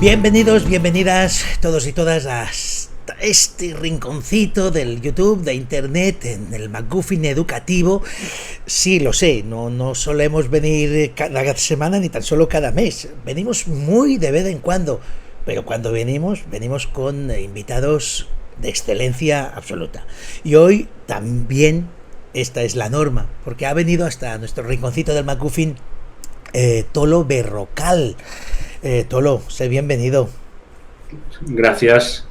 Bienvenidos, bienvenidas todos y todas a este rinconcito del YouTube, de Internet, en el McGuffin educativo. Sí, lo sé, no solemos venir cada semana ni tan solo cada mes. Venimos muy de vez en cuando, pero cuando venimos con invitados de excelencia absoluta. Y hoy también esta es la norma, porque ha venido hasta nuestro rinconcito del McGuffin Tolo Berrocal. Tolo, sé bienvenido. Gracias.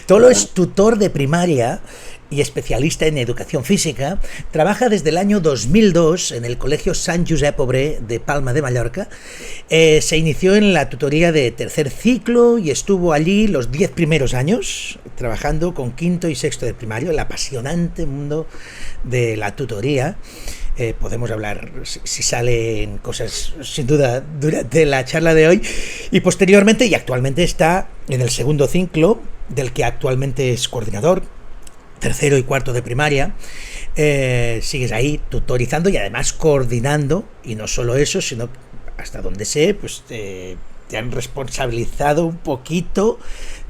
Tolo es tutor de primaria y especialista en educación física. Trabaja desde el año 2002 en el Colegio Sant Josep Obrer de Palma de Mallorca. Se inició en la tutoría de tercer ciclo y estuvo allí los 10 primeros años trabajando con quinto y sexto de primario, el apasionante mundo de la tutoría. Podemos hablar si salen cosas sin duda durante la charla de hoy, y posteriormente y actualmente está en el segundo ciclo, del que actualmente es coordinador, tercero y cuarto de primaria. Sigues ahí tutorizando y además coordinando, y no solo eso, sino hasta donde sé, pues te han responsabilizado un poquito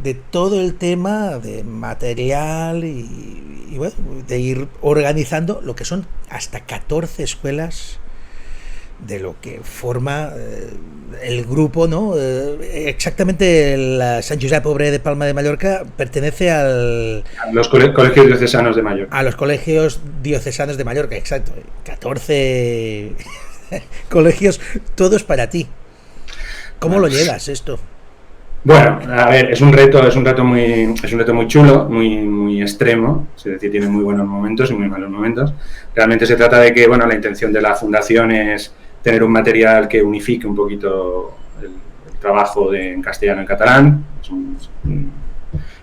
de todo el tema de material y bueno, de ir organizando lo que son hasta 14 escuelas de lo que forma el grupo, ¿no? Exactamente, la Sant Josep Obrer de Palma de Mallorca pertenece a los colegios diocesanos de Mallorca. A los colegios diocesanos de Mallorca, exacto. 14 colegios, todos para ti. ¿Cómo lo llevas esto? Bueno, a ver, es un reto muy chulo, muy extremo, es decir, tiene muy buenos momentos y muy malos momentos. Realmente se trata de que, bueno, la intención de la fundación es tener un material que unifique un poquito el trabajo en castellano y en catalán.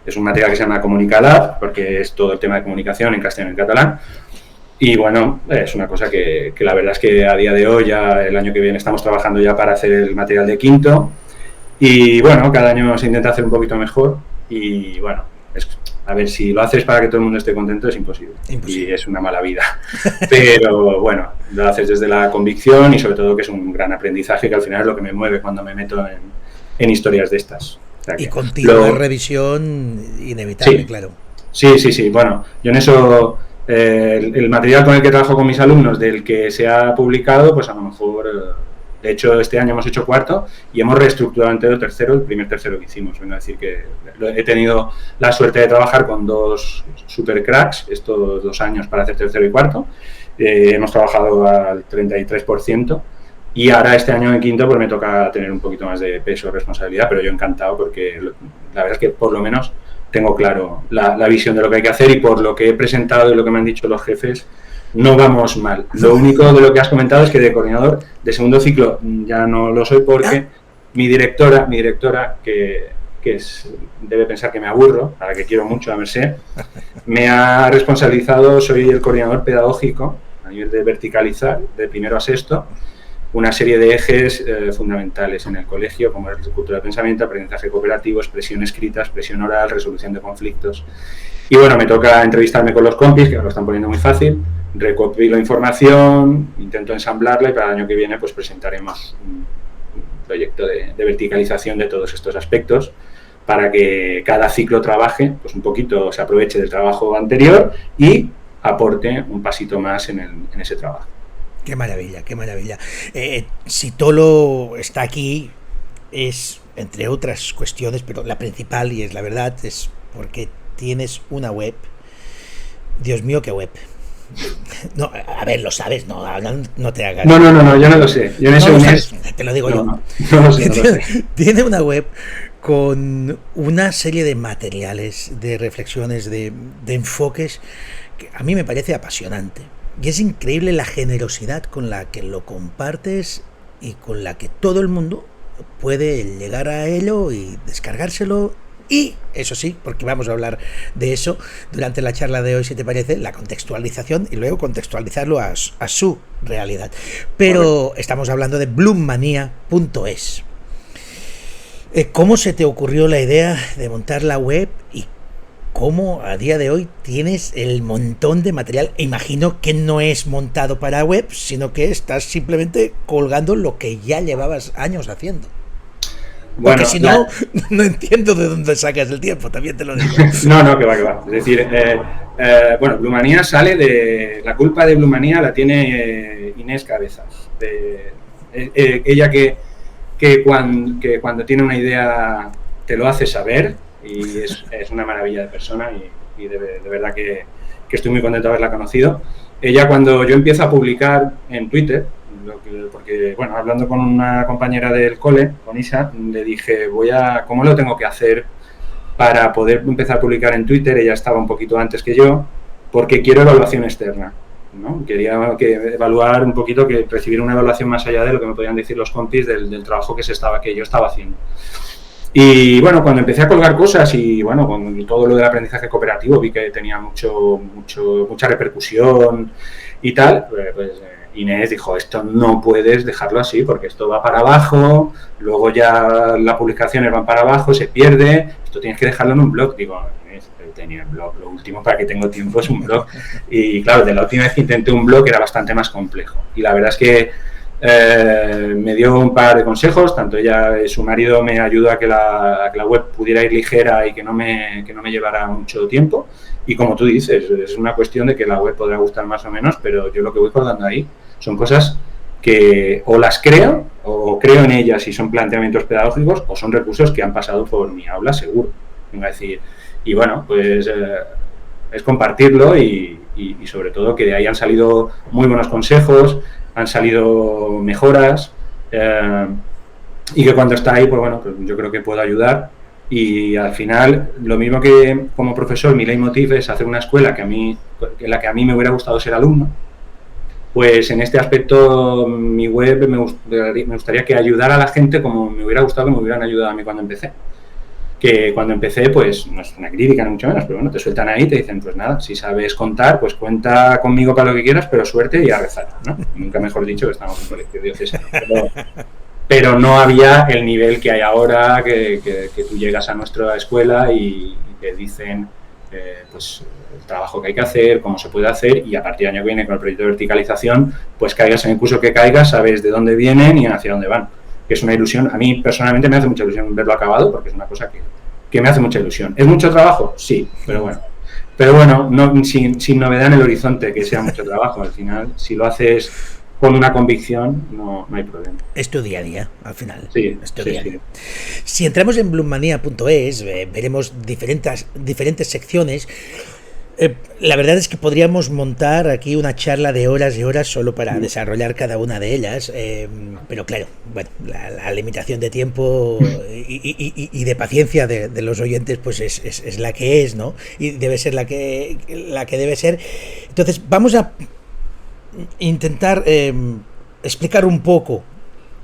Es un material que se llama Comunicalab, porque es todo el tema de comunicación en castellano y en catalán. Y bueno, es una cosa que la verdad es que a día de hoy, ya el año que viene, estamos trabajando ya para hacer el material de quinto. Y bueno, cada año se intenta hacer un poquito mejor. Y bueno, a ver, si lo haces para que todo el mundo esté contento, es imposible. Y es una mala vida. Pero bueno, lo haces desde la convicción y sobre todo que es un gran aprendizaje, que al final es lo que me mueve cuando me meto en historias de estas. O sea, y continua revisión inevitable, sí, claro. Sí. Bueno, yo en eso... el material con el que trabajo con mis alumnos, del que se ha publicado, pues a lo mejor, de hecho este año hemos hecho cuarto y hemos reestructurado entero tercero, el primer tercero que hicimos. Vengo a decir que he tenido la suerte de trabajar con dos super cracks estos 2 años para hacer tercero y cuarto. Hemos trabajado al 33%. Y ahora este año en quinto pues me toca tener un poquito más de peso, responsabilidad, pero yo encantado, porque la verdad es que por lo menos tengo claro la visión de lo que hay que hacer, y por lo que he presentado y lo que me han dicho los jefes, no vamos mal. Lo único de lo que has comentado es que de coordinador de segundo ciclo ya no lo soy, porque mi directora que debe pensar que me aburro, a la que quiero mucho, a Mercé, me ha responsabilizado. Soy el coordinador pedagógico a nivel de verticalizar, de primero a sexto, una serie de ejes fundamentales en el colegio, como es cultura de pensamiento, aprendizaje cooperativo, expresión escrita, expresión oral, resolución de conflictos. Y bueno, me toca entrevistarme con los compis, que me lo están poniendo muy fácil, recopilo información, intento ensamblarla, y para el año que viene pues presentaremos un proyecto de verticalización de todos estos aspectos, para que cada ciclo trabaje, pues un poquito, se aproveche del trabajo anterior y aporte un pasito más en ese trabajo. Qué maravilla, qué maravilla. Si Tolo está aquí es, entre otras cuestiones, pero la principal, y es la verdad, es porque tienes una web. Dios mío, qué web. No, a ver, lo sabes, no te hagas. No, yo no lo sé. Yo en eso no lo sabes, te lo digo yo. No lo sé. Tiene una web con una serie de materiales, de reflexiones, de enfoques, que a mí me parece apasionante. Y es increíble la generosidad con la que lo compartes y con la que todo el mundo puede llegar a ello y descargárselo. Y, eso sí, porque vamos a hablar de eso durante la charla de hoy, si te parece, la contextualización, y luego contextualizarlo a su realidad. Pero estamos hablando de bloommania.es. ¿Cómo se te ocurrió la idea de montar la web y cómo a día de hoy tienes el montón de material? Imagino que no es montado para web, sino que estás simplemente colgando lo que ya llevabas años haciendo. Porque si no, no entiendo de dónde sacas el tiempo, también te lo digo. No, que va. Es decir, bueno, Blumanía sale de... La culpa de Blumanía la tiene Inés Cabezas. Ella que cuando tiene una idea te lo hace saber y es una maravilla de persona y de verdad que estoy muy contento de haberla conocido. Ella, cuando yo empiezo a publicar en Twitter, porque, bueno, hablando con una compañera del cole, con Isa, le dije, ¿cómo lo tengo que hacer para poder empezar a publicar en Twitter? Ella estaba un poquito antes que yo, porque quiero evaluación externa, ¿no? Quería evaluar un poquito, recibir una evaluación más allá de lo que me podían decir los compis del trabajo que yo estaba haciendo. Y bueno, cuando empecé a colgar cosas y bueno, con todo lo del aprendizaje cooperativo vi que tenía mucha repercusión y tal, pues Inés dijo, esto no puedes dejarlo así porque esto va para abajo, luego ya las publicaciones van para abajo, se pierde, esto tienes que dejarlo en un blog. Digo, tenía el blog, lo último para que tengo tiempo es un blog. Y claro, de la última vez que intenté un blog era bastante más complejo. Y la verdad es que me dio un par de consejos, tanto ella, su marido me ayudó a que la web pudiera ir ligera y que no me llevara mucho tiempo. Y como tú dices, es una cuestión de que la web podrá gustar más o menos, pero yo lo que voy colgando ahí son cosas que o las creo, o creo en ellas y son planteamientos pedagógicos, o son recursos que han pasado por mi aula seguro. Vengo a decir, y bueno, pues es compartirlo y sobre todo que de ahí han salido muy buenos consejos, han salido mejoras y que cuando está ahí, pues bueno, pues yo creo que puedo ayudar y al final, lo mismo que como profesor, mi leitmotiv es hacer una escuela en la que a mí me hubiera gustado ser alumno, pues en este aspecto mi web me gustaría que ayudara a la gente como me hubiera gustado que me hubieran ayudado a mí cuando empecé. Que cuando empecé, pues no es una crítica ni mucho menos, pero bueno, te sueltan ahí y te dicen, pues nada, si sabes contar, pues cuenta conmigo para lo que quieras, pero suerte y a rezar, ¿no? Nunca mejor dicho que estamos en un colegio diocesano. Pero no había el nivel que hay ahora, que tú llegas a nuestra escuela y te dicen pues el trabajo que hay que hacer, cómo se puede hacer, y a partir del año que viene con el proyecto de verticalización, pues caigas en el curso que caigas, sabes de dónde vienen y hacia dónde van. Que es una ilusión, a mí personalmente me hace mucha ilusión verlo acabado, porque es una cosa que me hace mucha ilusión. ¿Es mucho trabajo? Sí, pero bueno, no, sin novedad en el horizonte que sea mucho trabajo. Al final, si lo haces con una convicción, no hay problema. Es tu día a día, al final. Sí, es tu día a día. Si entramos en blumanía.es, veremos diferentes secciones. La verdad es que podríamos montar aquí una charla de horas y horas solo para desarrollar cada una de ellas, pero claro, bueno, la limitación de tiempo y de paciencia de los oyentes pues es la que es, ¿no? Y debe ser la que debe ser. Entonces vamos a intentar explicar un poco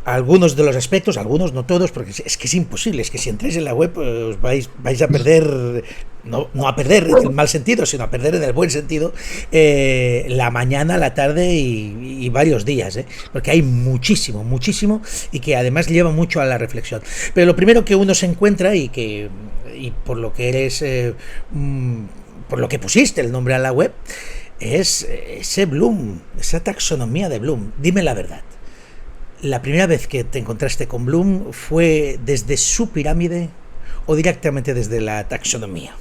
algunos de los aspectos, algunos, no todos, porque es que es imposible, es que si entráis en la web os vais a perder, no a perder en el mal sentido, sino a perder en el buen sentido, la mañana, la tarde y varios días, porque hay muchísimo, y que además lleva mucho a la reflexión. Pero lo primero que uno se encuentra y por lo que eres, por lo que pusiste el nombre a la web, es ese Bloom, esa taxonomía de Bloom. Dime la verdad. ¿La primera vez que te encontraste con Bloom fue desde su pirámide o directamente desde la taxonomía?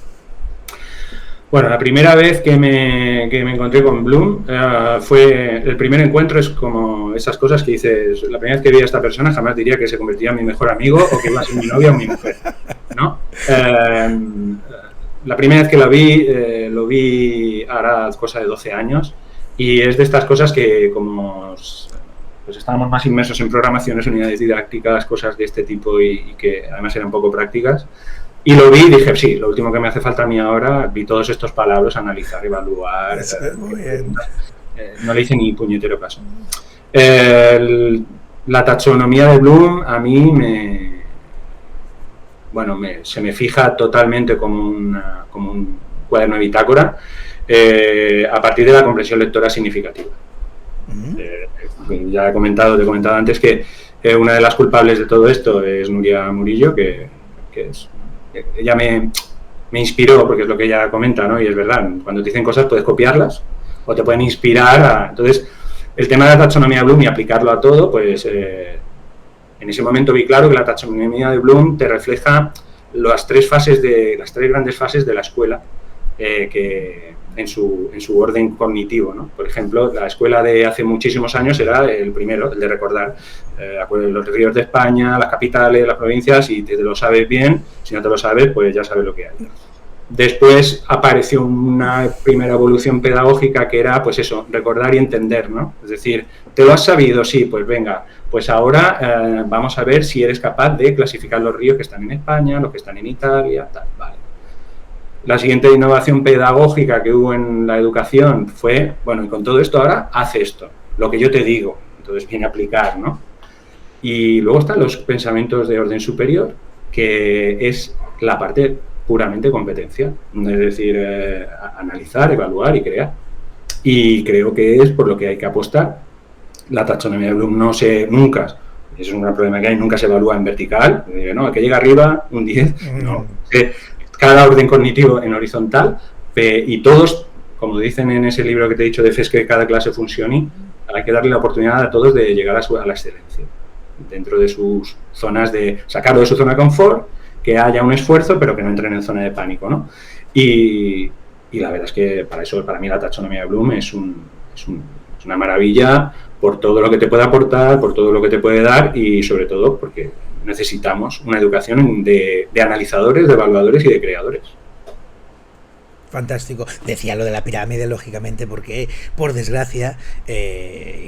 Bueno, la primera vez que me encontré con Bloom fue... El primer encuentro es como esas cosas que dices... La primera vez que vi a esta persona jamás diría que se convertiría en mi mejor amigo o que iba a ser mi novia o mi mujer, ¿no? La primera vez que lo vi hará cosa de 12 años y es de estas cosas que como... pues estábamos más inmersos en programaciones, unidades didácticas, cosas de este tipo y que además eran poco prácticas. Y lo vi y dije, sí, lo último que me hace falta a mí ahora, vi todos estos palabras, analizar, evaluar. No le hice ni puñetero caso. La taxonomía de Bloom a mí se me fija totalmente como un cuaderno de bitácora a partir de la comprensión lectora significativa. Ya te he comentado antes que una de las culpables de todo esto es Nuria Murillo, que ella me inspiró, porque es lo que ella comenta, ¿no? Y es verdad, cuando te dicen cosas puedes copiarlas o te pueden inspirar. Entonces, el tema de la taxonomía Bloom y aplicarlo a todo, pues en ese momento vi claro que la taxonomía de Bloom te refleja las tres grandes fases de la escuela, que en su orden cognitivo, ¿no? Por ejemplo, la escuela de hace muchísimos años era el primero, el de recordar los ríos de España, las capitales, las provincias, y te lo sabes bien. Si no te lo sabes, pues ya sabes lo que hay. Después apareció una primera evolución pedagógica que era, pues eso, recordar y entender, ¿no? Es decir, ¿te lo has sabido? Sí, pues venga, pues ahora vamos a ver si eres capaz de clasificar los ríos que están en España, los que están en Italia, tal, vale. La siguiente innovación pedagógica que hubo en la educación fue, bueno, y con todo esto ahora, haz esto, lo que yo te digo. Entonces viene a aplicar, ¿no? Y luego están los pensamientos de orden superior, que es la parte puramente competencia, es decir, analizar, evaluar y crear. Y creo que es por lo que hay que apostar. La taxonomía de Bloom nunca, es un gran problema que hay, nunca se evalúa en vertical, no, el que llega arriba, un 10, no. Cada orden cognitivo en horizontal, y todos, como dicen en ese libro que te he dicho de FES, que cada clase funcione, hay que darle la oportunidad a todos de llegar a la excelencia, dentro de sus zonas, de sacarlo de su zona de confort, que haya un esfuerzo, pero que no entren en zona de pánico, ¿no? Y la verdad es que para mí la taxonomía de Bloom es una maravilla por todo lo que te puede aportar, por todo lo que te puede dar, y sobre todo porque necesitamos una educación de analizadores, de evaluadores y de creadores. Fantástico. Decía lo de la pirámide, lógicamente, porque, por desgracia,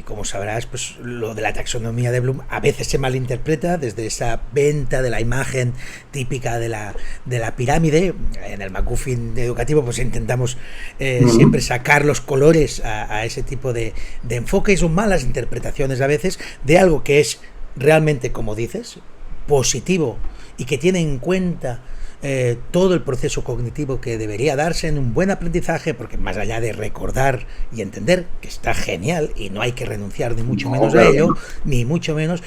como sabrás, pues lo de la taxonomía de Bloom a veces se malinterpreta desde esa venta de la imagen típica de la pirámide. En el MacGuffin educativo pues intentamos siempre sacar los colores a ese tipo de enfoque, y son malas interpretaciones a veces de algo que es realmente, como dices, positivo y que tiene en cuenta todo el proceso cognitivo que debería darse en un buen aprendizaje, porque más allá de recordar y entender, que está genial y no hay que renunciar ni mucho menos a ello, ni mucho menos,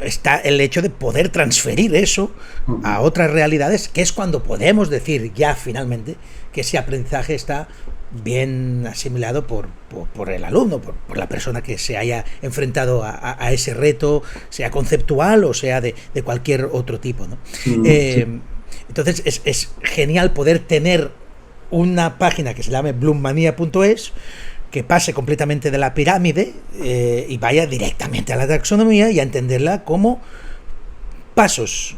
está el hecho de poder transferir eso a otras realidades, que es cuando podemos decir ya finalmente que ese aprendizaje está bien asimilado por el alumno, por la persona que se haya enfrentado a ese reto, sea conceptual o sea de cualquier otro tipo, ¿no? Sí. Entonces es genial poder tener una página que se llame bloommania.es, que pase completamente de la pirámide y vaya directamente a la taxonomía y a entenderla como pasos,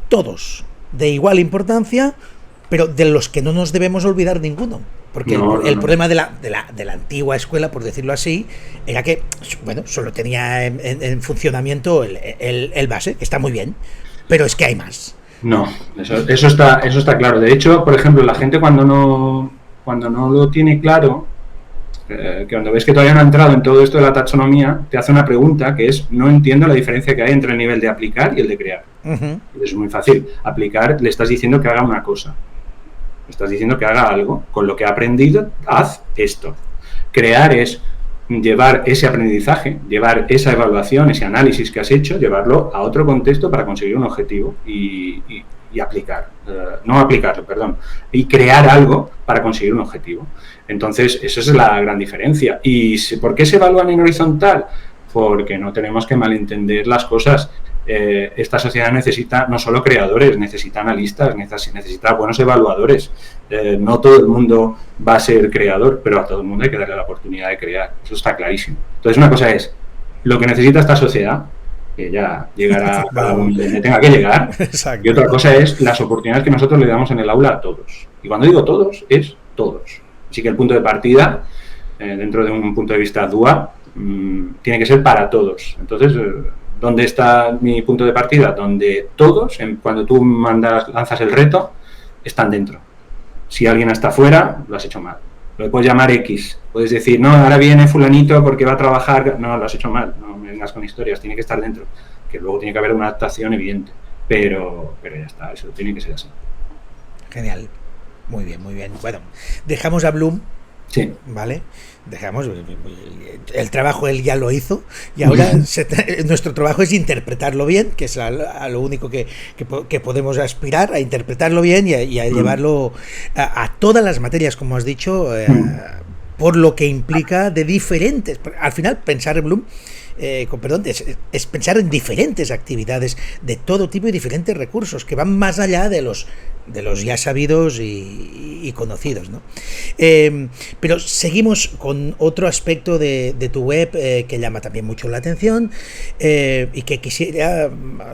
todos de igual importancia, pero de los que no nos debemos olvidar ninguno. Porque el problema de la antigua escuela, por decirlo así, era que, bueno, solo tenía en funcionamiento el base, que está muy bien, pero es que hay más. No, eso está claro. De hecho, por ejemplo, la gente cuando no lo tiene claro, que cuando ves que todavía no ha entrado en todo esto de la taxonomía, te hace una pregunta que es: no entiendo la diferencia que hay entre el nivel de aplicar y el de crear. Es muy fácil. Aplicar, le estás diciendo que haga una cosa. Estás diciendo que haga algo, con lo que ha aprendido, haz esto. Crear es llevar ese aprendizaje, llevar esa evaluación, ese análisis que has hecho, llevarlo a otro contexto para conseguir un objetivo y y crear algo para conseguir un objetivo. Entonces, esa es la gran diferencia. ¿Y por qué se evalúan en horizontal? Porque no tenemos que malentender las cosas. Esta sociedad necesita no solo creadores, necesita analistas, necesita buenos evaluadores. No todo el mundo va a ser creador, pero a todo el mundo hay que darle la oportunidad de crear. Eso está clarísimo. Entonces, una cosa es lo que necesita esta sociedad, que ya llegará a donde tenga que llegar. Exacto. Y otra cosa es las oportunidades que nosotros le damos en el aula a todos. Y cuando digo todos, es todos. Así que el punto de partida, dentro de un punto de vista dual, tiene que ser para todos. Entonces, ¿dónde está mi punto de partida? Donde todos, cuando tú lanzas el reto, están dentro. Si alguien está fuera, lo has hecho mal. Lo puedes llamar X. Puedes decir, no, ahora viene fulanito porque va a trabajar. No, lo has hecho mal. No me vengas con historias. Tiene que estar dentro. Que luego tiene que haber una adaptación evidente. Pero ya está. Eso tiene que ser así. Genial. Muy bien, muy bien. Bueno, dejamos a Bloom. Sí. ¿Vale? Dejamos el trabajo, él ya lo hizo, y ahora nuestro trabajo es interpretarlo bien, que es a lo único que podemos aspirar, a interpretarlo bien y a llevarlo a todas las materias, como has dicho, por lo que implica de diferentes. Al final, pensar en Bloom, es pensar en diferentes actividades de todo tipo y diferentes recursos que van más allá de los ya sabidos y conocidos, ¿no? Pero seguimos con otro aspecto de tu web que llama también mucho la atención y que quisiera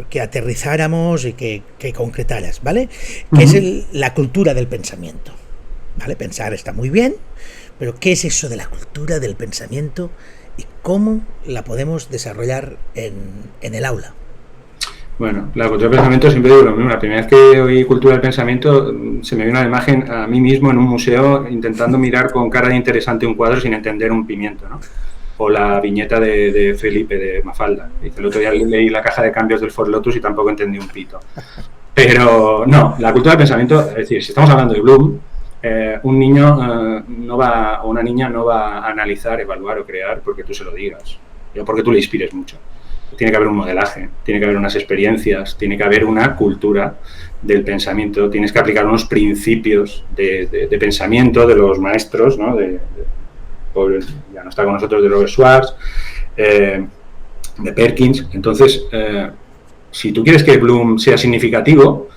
que aterrizáramos y que concretaras, ¿vale? Que es la cultura del pensamiento, ¿vale? Pensar está muy bien, pero ¿qué es eso de la cultura del pensamiento y cómo la podemos desarrollar en el aula? Bueno, la cultura del pensamiento, siempre digo lo mismo. La primera vez que oí cultura del pensamiento se me vino una imagen a mí mismo en un museo intentando mirar con cara de interesante un cuadro sin entender un pimiento, ¿no? O la viñeta de Felipe, de Mafalda. Dice, el otro día leí la caja de cambios del Ford Lotus y tampoco entendí un pito. Pero no, la cultura del pensamiento, es decir, si estamos hablando de Bloom, un niño o una niña no va a analizar, evaluar o crear porque tú se lo digas, o porque tú le inspires mucho. Tiene que haber un modelaje, tiene que haber unas experiencias, tiene que haber una cultura del pensamiento, tienes que aplicar unos principios de pensamiento de los maestros, ¿no? Ya no está con nosotros, de Robert Schwartz, de Perkins. Entonces, si tú quieres que Bloom sea significativo,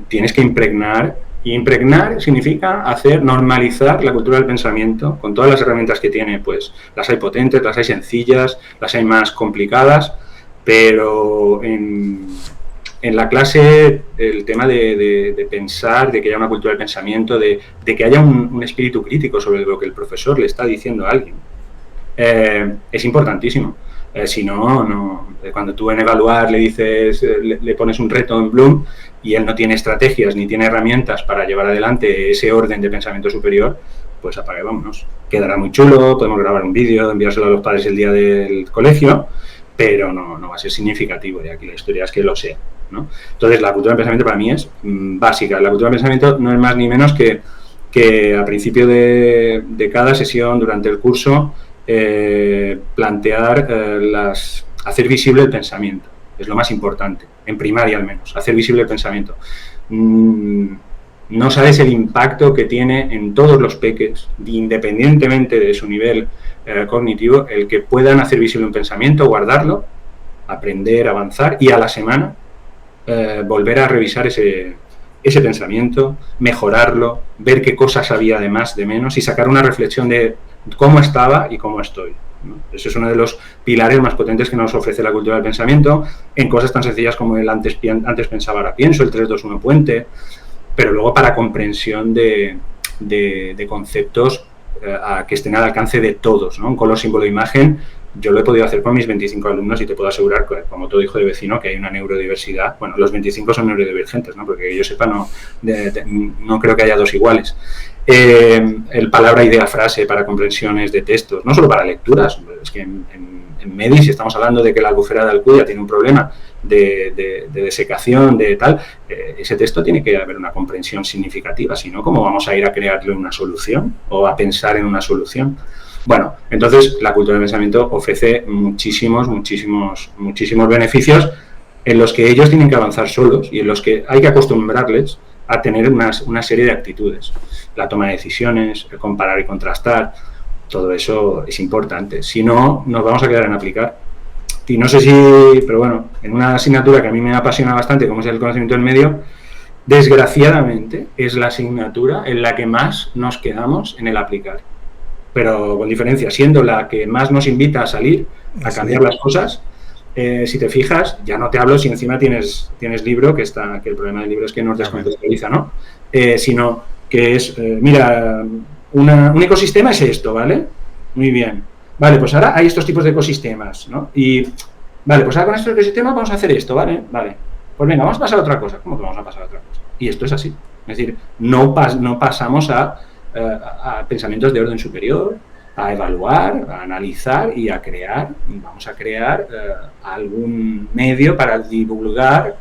tienes que impregnar. Y impregnar significa normalizar la cultura del pensamiento con todas las herramientas que tiene. Pues las hay potentes, las hay sencillas, las hay más complicadas, pero en la clase el tema de pensar, de que haya una cultura del pensamiento, de que haya un espíritu crítico sobre lo que el profesor le está diciendo a alguien, es importantísimo. Si no, cuando tú en evaluar le dices, le pones un reto en Bloom y él no tiene estrategias ni tiene herramientas para llevar adelante ese orden de pensamiento superior, pues apague, vámonos. Quedará muy chulo, podemos grabar un vídeo, enviárselo a los padres el día del colegio, pero no va a ser significativo, y aquí la historia es que lo sea, ¿no? Entonces, la cultura del pensamiento para mí es básica. La cultura del pensamiento no es más ni menos que a principio de cada sesión, durante el curso, plantear hacer visible el pensamiento. Es lo más importante, en primaria al menos, hacer visible el pensamiento. No sabes el impacto que tiene en todos los peques, independientemente de su nivel cognitivo, el que puedan hacer visible un pensamiento, guardarlo, aprender, avanzar y a la semana volver a revisar ese pensamiento, mejorarlo, ver qué cosas había de más, de menos y sacar una reflexión de cómo estaba y cómo estoy, ¿no? Ese es uno de los pilares más potentes que nos ofrece la cultura del pensamiento en cosas tan sencillas como el antes pensaba, ahora pienso, el 3-2-1 puente, pero luego para comprensión de conceptos que estén al alcance de todos, ¿no? Un color, símbolo, imagen. Yo lo he podido hacer con mis 25 alumnos y te puedo asegurar, como todo hijo de vecino, que hay una neurodiversidad. Bueno, los 25 son neurodivergentes, ¿no? Porque que yo sepa, no creo que haya dos iguales. El palabra, idea, frase para comprensiones de textos, no solo para lecturas. Es que en MEDI, si estamos hablando de que la albufera de Alcudia tiene un problema de desecación, de tal, ese texto tiene que haber una comprensión significativa. Si no, ¿cómo vamos a ir a crearle una solución o a pensar en una solución? Bueno, entonces la cultura del pensamiento ofrece muchísimos beneficios en los que ellos tienen que avanzar solos y en los que hay que acostumbrarles a tener una serie de actitudes. La toma de decisiones, el comparar y contrastar, todo eso es importante. Si no, nos vamos a quedar en aplicar. Y no sé pero bueno, en una asignatura que a mí me apasiona bastante, como es el conocimiento del medio, desgraciadamente es la asignatura en la que más nos quedamos en el aplicar. Pero con diferencia, siendo la que más nos invita a salir, a cambiar las cosas. Si te fijas, ya no te hablo si encima tienes libro, que el problema del libro es que nos descontextualiza, ¿no? Sino que es, mira, un ecosistema es esto, ¿vale? Muy bien. Vale, pues ahora hay estos tipos de ecosistemas, ¿no? Y, vale, pues ahora con estos ecosistemas vamos a hacer esto, ¿vale? Vale. Pues venga, vamos a pasar a otra cosa. ¿Cómo que vamos a pasar a otra cosa? Y esto es así. Es decir, no pasamos a pensamientos de orden superior, a evaluar, a analizar y a crear. Vamos a crear algún medio para divulgar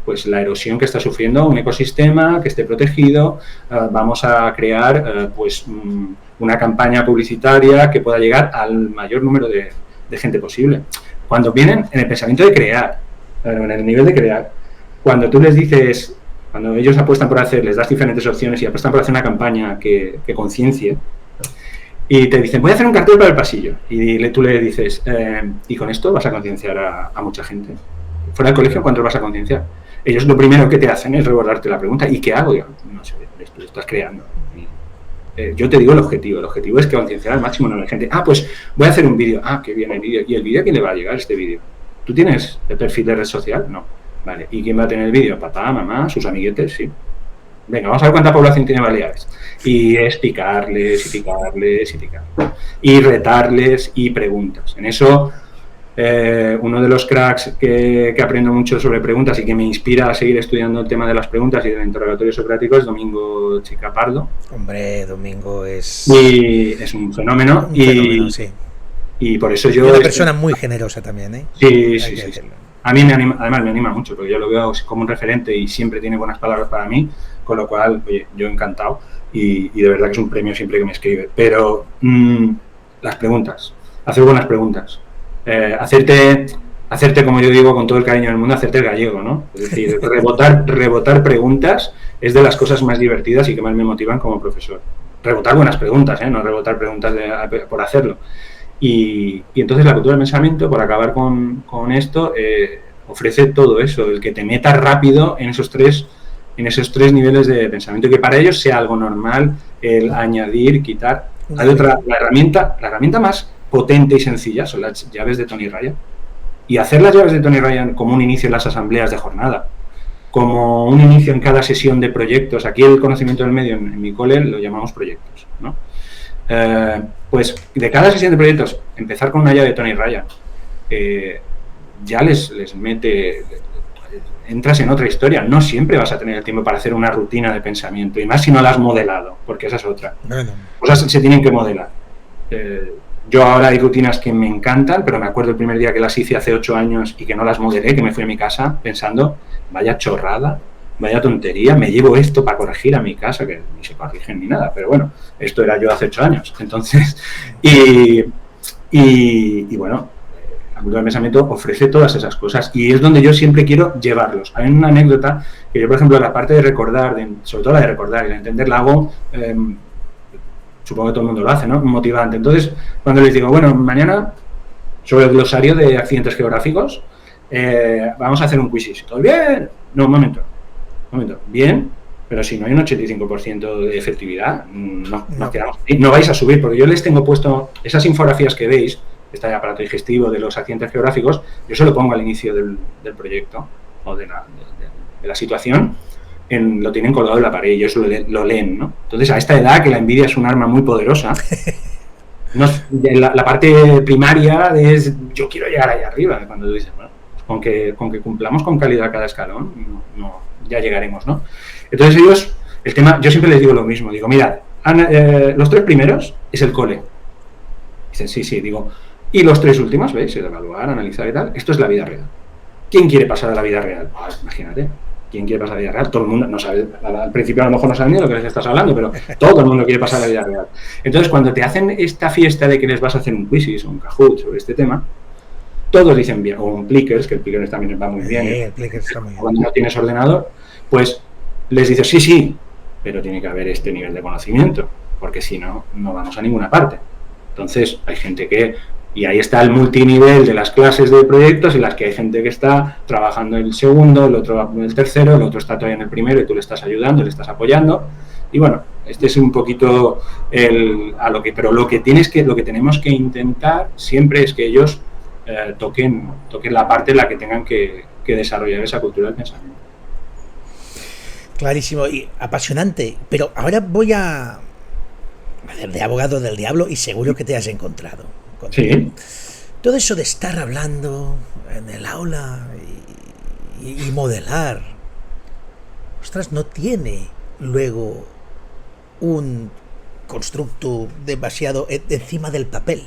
pues la erosión que está sufriendo un ecosistema, que esté protegido. Vamos a crear pues una campaña publicitaria que pueda llegar al mayor número de gente posible. Cuando vienen en el pensamiento de crear, en el nivel de crear, cuando tú les dices, cuando ellos apuestan por les das diferentes opciones y apuestan por hacer una campaña que conciencie, Y te dicen, voy a hacer un cartel para el pasillo. Y tú le dices, ¿y con esto vas a concienciar a mucha gente? Fuera del colegio, ¿cuántos vas a concienciar? Ellos lo primero que te hacen es rebordarte la pregunta, ¿y qué hago? Yo, no sé, tú lo estás creando. Yo te digo el objetivo es que concienciar al máximo número de gente. Pues voy a hacer un vídeo. Qué bien el vídeo. ¿Y el vídeo a quién le va a llegar este vídeo? ¿Tú tienes el perfil de red social? No. Vale, ¿y quién va a tener el vídeo? Papá, mamá, sus amiguetes, sí. Venga, vamos a ver cuánta población tiene Baleares. Y es picarles. Y retarles y preguntas. En eso, uno de los cracks que aprendo mucho sobre preguntas y que me inspira a seguir estudiando el tema de las preguntas y del interrogatorio socrático es Domingo Chica Pardo. Hombre, Domingo es... Y es un fenómeno. Sí. Y por eso yo... Es una persona muy generosa también, ¿eh? Sí. A mí además me anima mucho, porque yo lo veo como un referente y siempre tiene buenas palabras para mí, con lo cual, oye, yo encantado y de verdad que es un premio siempre que me escribe. Pero las preguntas, hacer buenas preguntas, hacerte, como yo digo, con todo el cariño del mundo, hacerte el gallego, ¿no? Es decir, rebotar preguntas es de las cosas más divertidas y que más me motivan como profesor. Rebotar buenas preguntas, no rebotar preguntas por hacerlo. Y entonces la cultura del pensamiento, por acabar con esto, ofrece todo eso, el que te metas rápido en esos tres niveles de pensamiento, y que para ellos sea algo normal el añadir, quitar. Hay otra, la herramienta más potente y sencilla son las llaves de Tony Ryan. Y hacer las llaves de Tony Ryan como un inicio en las asambleas de jornada, como un inicio en cada sesión de proyectos. Aquí el conocimiento del medio en mi cole lo llamamos proyectos, ¿no? Pues de cada sesión de proyectos empezar con una llave de Tony Ryan ya les mete, entras en otra historia. No siempre vas a tener el tiempo para hacer una rutina de pensamiento, y más si no la has modelado, porque esa es otra. Cosas se tienen que modelar. Yo ahora hay rutinas que me encantan, pero me acuerdo el primer día que las hice hace 8 años y que no las modelé, que me fui a mi casa pensando, vaya chorrada, vaya tontería, me llevo esto para corregir a mi casa, que ni se corrigen ni nada, pero bueno, esto era yo hace 8 años. Entonces, y bueno, la cultura del pensamiento ofrece todas esas cosas y es donde yo siempre quiero llevarlos. Hay una anécdota que yo, por ejemplo, la parte de recordar, sobre todo la de recordar y de entender, la hago, supongo que todo el mundo lo hace, ¿no? Motivante. Entonces, cuando les digo, bueno, mañana, sobre el glosario de accidentes geográficos, vamos a hacer un quiz. ¿Todo bien? No, un momento. Bien, pero si no hay un 85% de efectividad, no quedamos ahí. No vais a subir, porque yo les tengo puesto esas infografías que veis, este aparato digestivo de los accidentes geográficos, yo se lo pongo al inicio del proyecto o de la situación, lo tienen colgado en la pared y ellos lo leen, ¿no? Entonces, a esta edad, que la envidia es un arma muy poderosa, la parte primaria es yo quiero llegar ahí arriba, cuando tú dices, bueno, pues con que cumplamos con calidad cada escalón, ya llegaremos, ¿no? Entonces ellos, el tema, yo siempre les digo lo mismo, digo, mirad, los 3 primeros es el cole. Dicen, sí, digo, y los 3 últimos, ¿veis? El evaluar, analizar y tal, esto es la vida real. ¿Quién quiere pasar a la vida real? Pues, imagínate, ¿quién quiere pasar a la vida real? Todo el mundo, no sabe, al principio a lo mejor no saben ni de lo que les estás hablando, pero todo el mundo quiere pasar a la vida real. Entonces, cuando te hacen esta fiesta de que les vas a hacer un quiz o un Kahoot sobre este tema, todos dicen bien, o un Plickers, que el Plickers también va muy bien. El Plickers está muy bien. Cuando no tienes ordenador, pues les dices sí, pero tiene que haber este nivel de conocimiento, porque si no, no vamos a ninguna parte. Entonces, hay gente y ahí está el multinivel de las clases de proyectos, en las que hay gente que está trabajando en el segundo, el otro en el tercero, el otro está todavía en el primero y tú le estás ayudando, le estás apoyando. Y bueno, este es un poquito pero lo que tenemos que intentar siempre es que ellos toquen la parte en la que tengan que desarrollar esa cultura del pensamiento. Clarísimo y apasionante, pero ahora voy a hacer de abogado del diablo y seguro que te has encontrado. Sí. Todo eso de estar hablando en el aula y modelar, ostras, no tiene luego un constructo demasiado encima del papel.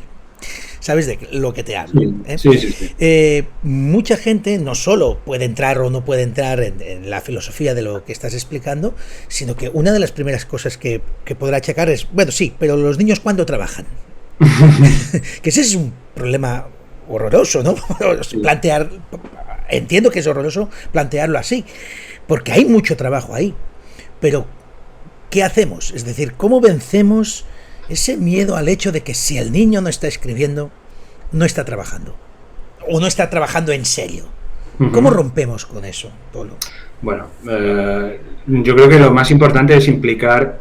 ¿Sabes de lo que te hablo? Sí. Mucha gente no solo puede entrar o no puede entrar en la filosofía de lo que estás explicando, sino que una de las primeras cosas que podrá achacar es, bueno, sí, pero los niños ¿cuándo trabajan? Que ese es un problema horroroso, ¿no? Entiendo que es horroroso plantearlo así, porque hay mucho trabajo ahí, pero ¿qué hacemos? Es decir, ¿cómo vencemos ese miedo al hecho de que si el niño no está escribiendo, no está trabajando, o no está trabajando en serio. ¿Cómo rompemos con eso, Polo? Bueno, yo creo que lo más importante es implicar,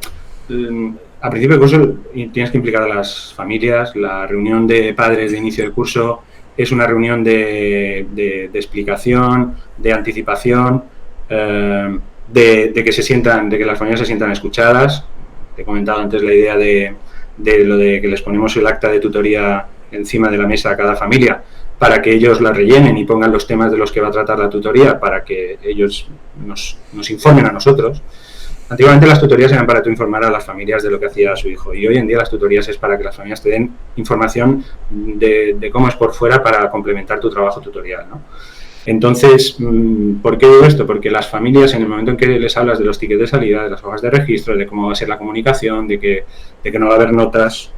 a principio del curso tienes que implicar a las familias. La reunión de padres de inicio del curso es una reunión de explicación, de anticipación, de que las familias se sientan escuchadas. Te he comentado antes la idea de lo de que les ponemos el acta de tutoría encima de la mesa a cada familia, para que ellos la rellenen y pongan los temas de los que va a tratar la tutoría, para que ellos nos informen a nosotros. Antiguamente las tutorías eran para tú informar a las familias de lo que hacía su hijo, y hoy en día las tutorías es para que las familias te den información de cómo es por fuera para complementar tu trabajo tutorial, ¿no? Entonces, ¿por qué digo esto? Porque las familias, en el momento en que les hablas de los tickets de salida, de las hojas de registro, de cómo va a ser la comunicación, de que no va a haber notas,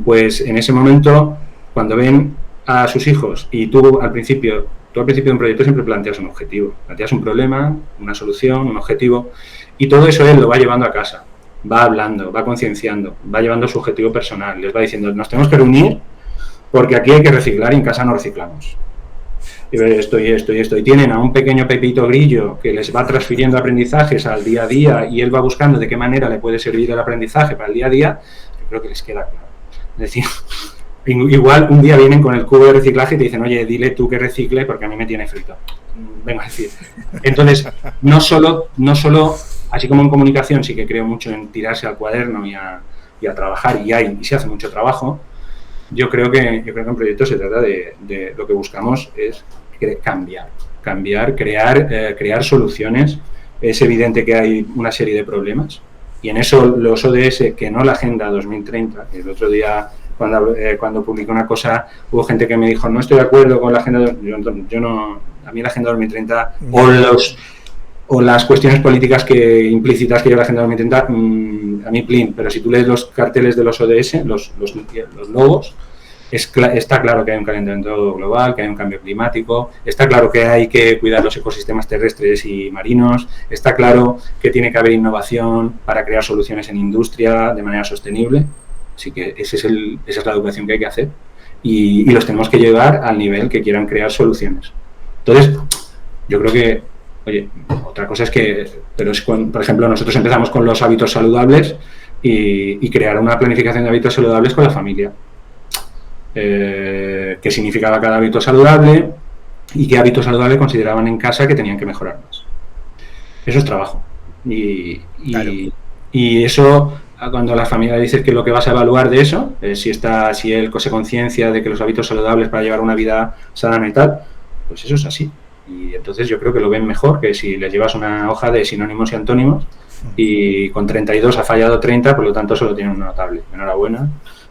pues en ese momento, cuando ven a sus hijos, y tú al principio de un proyecto siempre planteas un objetivo, planteas un problema, una solución, un objetivo, y todo eso él lo va llevando a casa, va hablando, va concienciando, va llevando su objetivo personal, les va diciendo, nos tenemos que reunir porque aquí hay que reciclar y en casa no reciclamos. Y esto. Y tienen a un pequeño Pepito Grillo que les va transfiriendo aprendizajes al día a día, y él va buscando de qué manera le puede servir el aprendizaje para el día a día. Yo creo que les queda claro. Es decir, igual un día vienen con el cubo de reciclaje y te dicen, oye, dile tú que recicle porque a mí me tiene frito. Venga a decir. Entonces, no solo, así como en comunicación sí que creo mucho en tirarse al cuaderno y a trabajar, y se hace mucho trabajo. Yo creo que en proyectos se trata de lo que buscamos es cambiar, crear soluciones. Es evidente que hay una serie de problemas, y en eso los ODS, que no la Agenda 2030, el otro día cuando publiqué una cosa, hubo gente que me dijo, no estoy de acuerdo con la Agenda, yo no, a mí la Agenda 2030 o las cuestiones políticas implícitas que lleva la Agenda 2030, a mí plin, pero si tú lees los carteles de los ODS, los logos, está claro que hay un calentamiento global, que hay un cambio climático, está claro que hay que cuidar los ecosistemas terrestres y marinos, está claro que tiene que haber innovación para crear soluciones en industria de manera sostenible. Así que esa es la educación que hay que hacer, y los tenemos que llevar al nivel que quieran crear soluciones. Entonces, yo creo que, oye, otra cosa es que, por ejemplo, nosotros empezamos con los hábitos saludables y crear una planificación de hábitos saludables con la familia. ¿Qué significaba cada hábito saludable y qué hábito saludable consideraban en casa que tenían que mejorar más? Eso es trabajo. Claro. Y eso, cuando la familia dice que lo que vas a evaluar de eso, si él se conciencia de que los hábitos saludables para llevar una vida sana y tal, pues eso es así. Y entonces yo creo que lo ven mejor que si les llevas una hoja de sinónimos y antónimos y con 32 ha fallado 30, por lo tanto solo tiene un notable. Enhorabuena.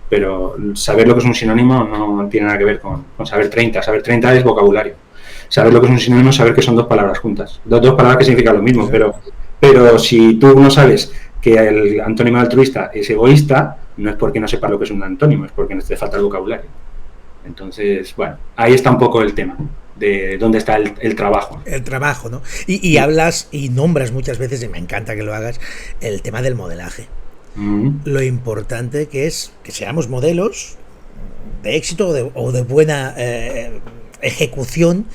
Pero saber lo que es un sinónimo no tiene nada que ver con saber 30. Saber 30 es vocabulario. Saber lo que es un sinónimo es saber que son dos palabras juntas. Dos palabras que significan lo mismo, pero si tú no sabes que el antónimo de altruista es egoísta, no es porque no sepas lo que es un antónimo, es porque te falta el vocabulario. Entonces, bueno, ahí está un poco el tema de dónde está el trabajo. El trabajo, ¿no? Y hablas y nombras muchas veces, y me encanta que lo hagas, el tema del modelaje. Lo importante que es que seamos modelos de éxito o de buena ejecución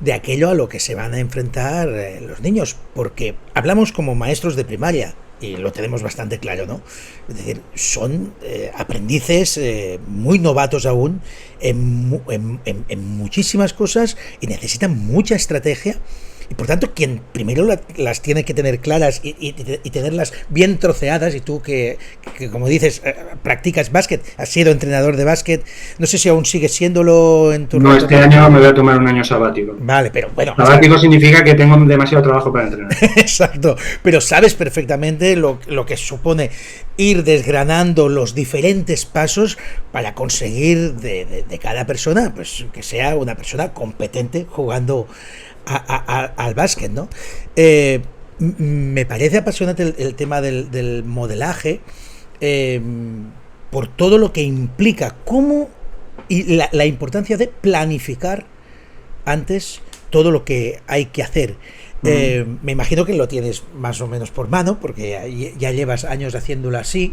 de aquello a lo que se van a enfrentar los niños, porque hablamos como maestros de primaria y lo tenemos bastante claro, ¿no? Es decir, son aprendices muy novatos aún en muchísimas cosas, y necesitan mucha estrategia. Y por tanto, quien primero las tiene que tener claras y tenerlas bien troceadas, y tú que como dices, practicas básquet, has sido entrenador de básquet, no sé si aún sigues siéndolo en tu... No, este año me voy a tomar un año sabático. Vale, pero bueno... Sabático significa que tengo demasiado trabajo para entrenar. Exacto, pero sabes perfectamente lo que supone ir desgranando los diferentes pasos para conseguir de cada persona, pues que sea una persona competente jugando al básquet, ¿no? Me parece apasionante el tema del modelaje, por todo lo que implica, cómo y la importancia de planificar antes todo lo que hay que hacer. Me imagino que lo tienes más o menos por mano, porque ya llevas años haciéndolo así.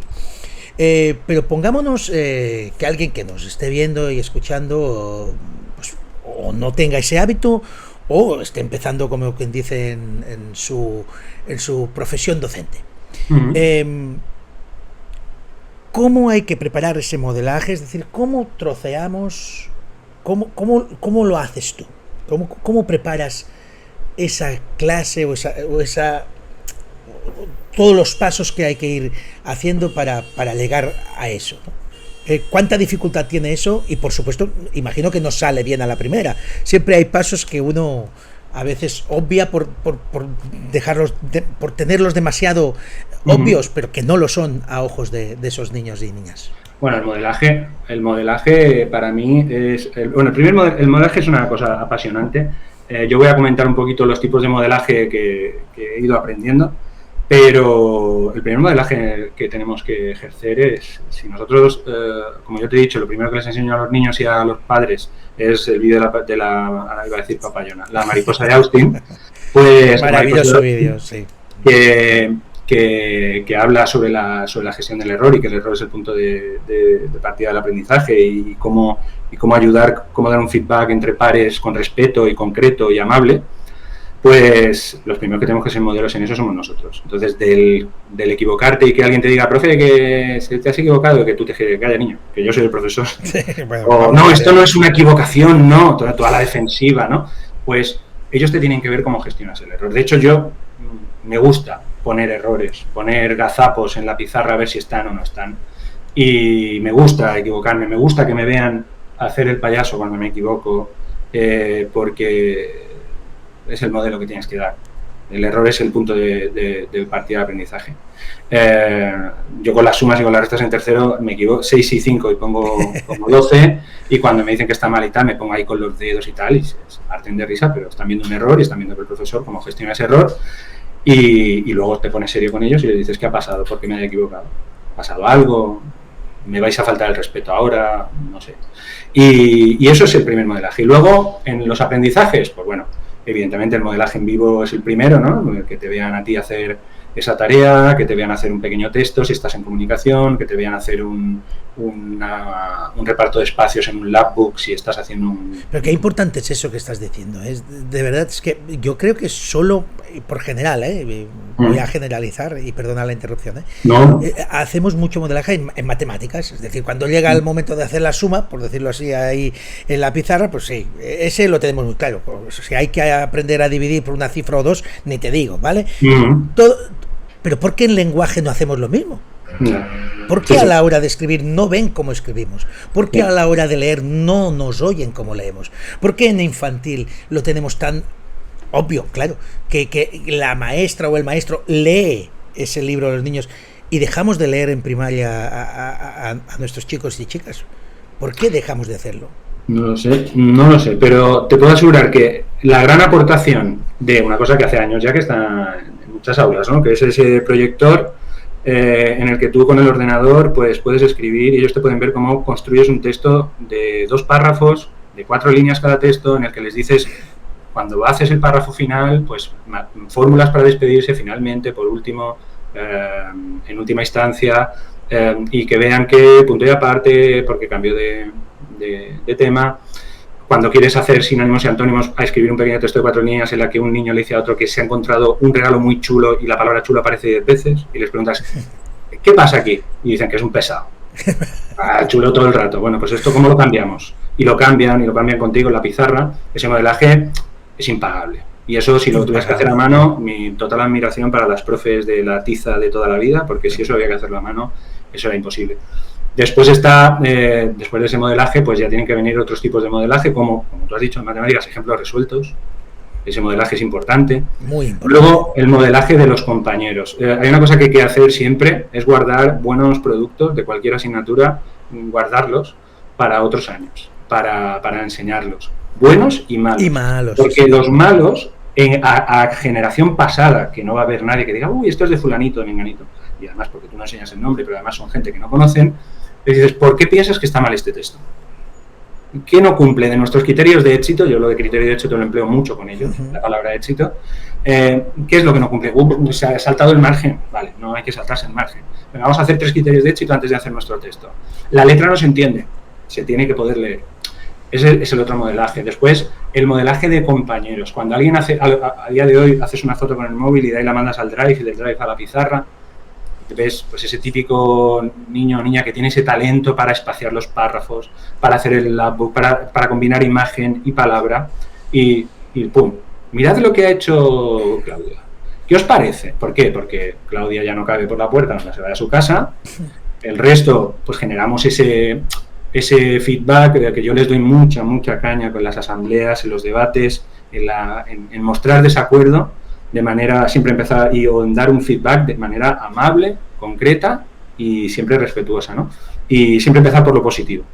Pero pongámonos que alguien que nos esté viendo y escuchando, pues, o no tenga ese hábito, o esté empezando, como quien dice, en su profesión docente. ¿Cómo hay que preparar ese modelaje? Es decir, ¿cómo troceamos? ¿Cómo lo haces tú? ¿Cómo preparas esa clase o esa todos los pasos que hay que ir haciendo para llegar a eso, ¿no? ¿Cuánta dificultad tiene eso? Y por supuesto, imagino que no sale bien a la primera. Siempre hay pasos que uno a veces obvia por dejarlos, por tenerlos demasiado obvios, pero que no lo son a ojos de esos niños y niñas. Bueno, el modelaje para mí es... el modelaje es una cosa apasionante. Yo voy a comentar un poquito los tipos de modelaje que he ido aprendiendo, pero el primer modelaje que tenemos que ejercer es, si nosotros, como yo te he dicho, lo primero que les enseño a los niños y a los padres es el vídeo ahora iba a decir papayona, la mariposa de Austin, pues... Maravilloso vídeo, sí. Que habla sobre la gestión del error y que el error es el punto de partida del aprendizaje y cómo ayudar, cómo dar un feedback entre pares con respeto y concreto y amable, pues los primeros que tenemos que ser modelos en eso somos nosotros. Entonces, del equivocarte y que alguien te diga, profe, que te has equivocado, y que tú te digas, calla, niño, que yo soy el profesor. Sí, bueno, o no, esto no es una equivocación, no, toda la defensiva, ¿no? Pues ellos te tienen que ver cómo gestionas el error. De hecho, yo me gusta poner errores, poner gazapos en la pizarra a ver si están o no están. Y me gusta equivocarme, me gusta que me vean hacer el payaso cuando me equivoco, porque es el modelo que tienes que dar. El error es el punto de partida de aprendizaje. Yo con las sumas y con las restas en tercero me equivoco 6 y 5 y pongo 12, y cuando me dicen que está mal y tal, me pongo ahí con los dedos y tal, y se parten de risa, pero están viendo un error y están viendo que el profesor cómo gestiona ese error. Y luego te pones serio con ellos y les dices, ¿qué ha pasado? ¿Por qué me he equivocado? ¿Ha pasado algo? ¿Me vais a faltar el respeto ahora? No sé. Y eso es el primer modelaje. Y luego, en los aprendizajes, pues bueno, evidentemente el modelaje en vivo es el primero, ¿no? Que te vean a ti hacer esa tarea, que te vean hacer un pequeño texto si estás en comunicación, que te vean hacer un reparto de espacios en un labbook si estás haciendo un... Pero qué importante es eso que estás diciendo. De verdad, es que yo creo que solo, por general, voy a generalizar y perdona la interrupción, no. Hacemos mucho modelaje en matemáticas. Es decir, cuando llega el momento de hacer la suma, por decirlo así, ahí en la pizarra, pues sí, ese lo tenemos muy claro. Pues, si hay que aprender a dividir por una cifra o dos, ni te digo, ¿vale? Pero ¿por qué en lenguaje no hacemos lo mismo? ¿Por qué a la hora de escribir no ven cómo escribimos? ¿Por qué a la hora de leer no nos oyen cómo leemos? ¿Por qué en infantil lo tenemos tan obvio, claro, que la maestra o el maestro lee ese libro a los niños y dejamos de leer en primaria a nuestros chicos y chicas? ¿Por qué dejamos de hacerlo? No lo sé, pero te puedo asegurar que la gran aportación de una cosa que hace años ya que está en muchas aulas, ¿no? Que es ese proyector en el que tú con el ordenador pues puedes escribir y ellos te pueden ver cómo construyes un texto de 2 párrafos, de 4 líneas cada texto, en el que les dices, cuando haces el párrafo final, pues fórmulas para despedirse finalmente, por último, en última instancia, y que vean que punto y aparte, porque cambio de tema. Cuando quieres hacer sinónimos y antónimos, a escribir un pequeño texto de 4 líneas en la que un niño le dice a otro que se ha encontrado un regalo muy chulo y la palabra chulo aparece 10 veces y les preguntas, ¿qué pasa aquí? Y dicen que es un pesado. Chulo todo el rato. Bueno, pues esto ¿cómo lo cambiamos? Y lo cambian contigo en la pizarra. Ese modelaje es impagable. Y eso, si lo tuvieras que hacer a mano, mi total admiración para las profes de la tiza de toda la vida, porque si eso había que hacerlo a mano, eso era imposible. Después después de ese modelaje, pues ya tienen que venir otros tipos de modelaje, como tú has dicho, en matemáticas, ejemplos resueltos. Ese modelaje es importante. Muy importante. Luego, el modelaje de los compañeros. Hay una cosa que hay que hacer siempre, es guardar buenos productos de cualquier asignatura, guardarlos para otros años, para enseñarlos. Buenos y malos. Y malos. Porque sí, los malos, a generación pasada, que no va a haber nadie que diga, uy, esto es de fulanito, de menganito. Y además, porque tú no enseñas el nombre, pero además son gente que no conocen, le dices, ¿por qué piensas que está mal este texto? ¿qué no cumple de nuestros criterios de éxito? Yo lo de criterio de éxito lo empleo mucho con ellos, la palabra éxito. ¿Qué es lo que no cumple? Se ha saltado el margen. Vale, no hay que saltarse el margen. Venga, vamos a hacer 3 criterios de éxito antes de hacer nuestro texto. La letra no se entiende, se tiene que poder leer. Ese es el otro modelaje. Después, el modelaje de compañeros. Cuando alguien hace, a día de hoy, haces una foto con el móvil y de ahí la mandas al Drive y del Drive a la pizarra, ves pues ese típico niño o niña que tiene ese talento para espaciar los párrafos, para hacer el labbook, para combinar imagen y palabra y ¡pum! Mirad lo que ha hecho Claudia. ¿Qué os parece? ¿Por qué? Porque Claudia ya no cabe por la puerta, se va a su casa. El resto, pues generamos ese feedback que yo les doy mucha caña con las asambleas, en los debates, en mostrar desacuerdo, de manera, siempre empezar o en dar un feedback de manera amable, concreta y siempre respetuosa, ¿no? Y siempre empezar por lo positivo.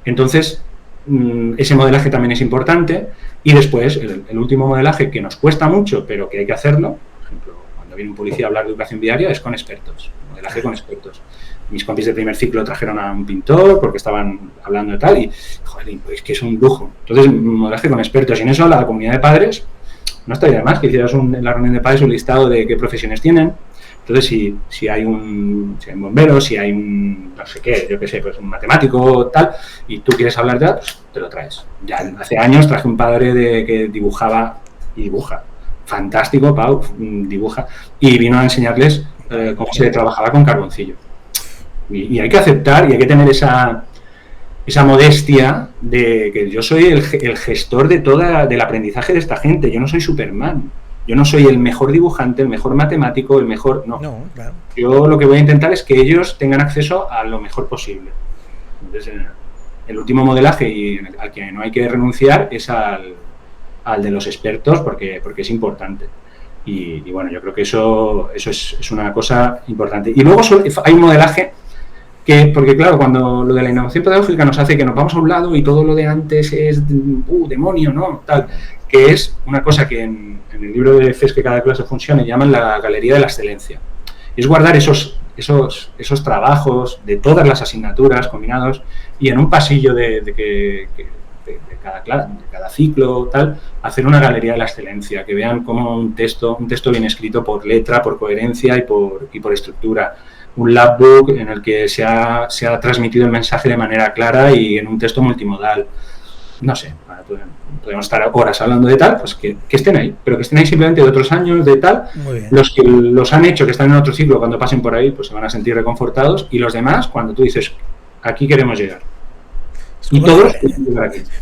Entonces, ese modelaje también es importante. Y después, el último modelaje que nos cuesta mucho, pero que hay que hacerlo, por ejemplo, cuando viene un policía a hablar de educación viaria, es con expertos, modelaje con expertos. Mis compis de primer ciclo trajeron a un pintor porque estaban hablando de tal y, joder, es que es un lujo. Entonces, modelaje con expertos. Y en eso la comunidad de padres no estaría de más que hicieras en la reunión de padres un listado de qué profesiones tienen. Entonces, si hay un bombero, si hay un, no sé qué, yo qué sé, pues un matemático, tal, y tú quieres hablar ya, pues te lo traes. Ya hace años traje un padre que dibujaba y dibuja. Fantástico, Pau, dibuja. Y vino a enseñarles cómo se trabajaba con carboncillo. Y hay que aceptar y hay que tener esa modestia de que yo soy el gestor del aprendizaje de esta gente. Yo no soy Superman. Yo no soy el mejor dibujante, el mejor matemático, el mejor... No, claro. Yo lo que voy a intentar es que ellos tengan acceso a lo mejor posible. Entonces, el último modelaje y al que no hay que renunciar es al de los expertos porque es importante. Y bueno, yo creo que eso es una cosa importante. Y luego hay un modelaje porque claro, cuando lo de la innovación pedagógica nos hace que nos vamos a un lado y todo lo de antes es demonio, ¿no? Tal, que es una cosa que en el libro de FES que cada clase funcione llaman la galería de la excelencia. Y es guardar esos trabajos de todas las asignaturas combinados y en un pasillo de cada ciclo, tal, hacer una galería de la excelencia, que vean cómo un texto bien escrito por letra, por coherencia y por estructura. Un labbook en el que se ha transmitido el mensaje de manera clara y en un texto multimodal. No sé, podemos estar horas hablando de tal, pues que estén ahí, pero que estén ahí simplemente de otros años, de tal. Los que los han hecho, que están en otro ciclo, cuando pasen por ahí, pues se van a sentir reconfortados, y los demás, cuando tú dices, aquí queremos llegar. Y todos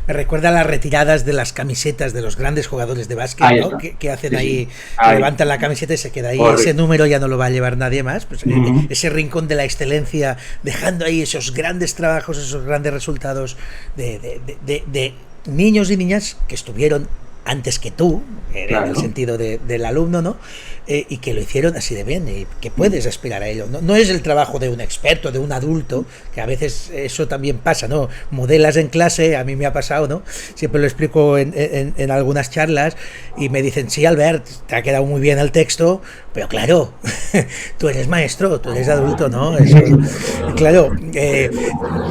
me recuerda a las retiradas de las camisetas de los grandes jugadores de básquet, ¿no? Que hacen ahí, levantan la camiseta y se queda ahí. Ese número ya no lo va a llevar nadie más. Pues, ese rincón de la excelencia, dejando ahí esos grandes trabajos, esos grandes resultados de niños y niñas que estuvieron antes que tú, en el sentido del alumno, ¿no? Y que lo hicieron así de bien y que puedes aspirar a ello. No es el trabajo de un experto, de un adulto, que a veces eso también pasa, ¿no? Modelas en clase, a mí me ha pasado, ¿no? Siempre lo explico en algunas charlas y me dicen, sí, Albert, te ha quedado muy bien el texto, pero claro, tú eres maestro, tú eres adulto, ¿no? Eso, claro,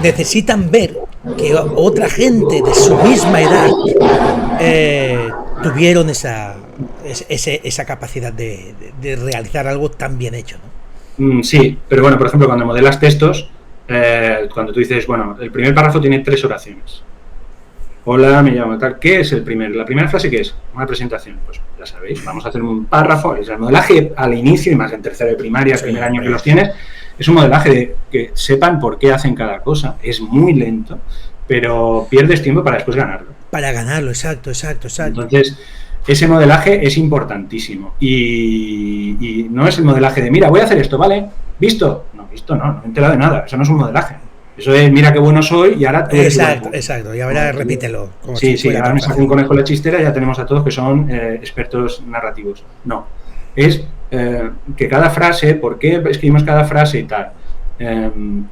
necesitan ver que otra gente de su misma edad tuvieron esa capacidad de realizar algo tan bien hecho, ¿no? Sí, pero bueno, por ejemplo, cuando modelas textos, cuando tú dices, bueno, el primer párrafo tiene 3 oraciones. Hola, me llamo tal. ¿Qué es la primera frase? ¿Qué es? Una presentación. Pues ya sabéis, vamos a hacer un párrafo. Es el modelaje al inicio, y más en tercero de primaria, primer año que los tienes, es un modelaje de que sepan por qué hacen cada cosa. Es muy lento, pero pierdes tiempo para después ganarlo. Para ganarlo, exacto. Entonces, ese modelaje es importantísimo. Y no es el modelaje de, mira, voy a hacer esto, ¿vale? ¿Visto? No me he enterado de nada. Eso no es un modelaje. Eso es, mira qué bueno soy y ahora... Exacto. Y ahora repítelo. Sí, ahora me saco un conejo de la chistera y ya tenemos a todos que son expertos narrativos. No. Es que cada frase, por qué escribimos cada frase y tal.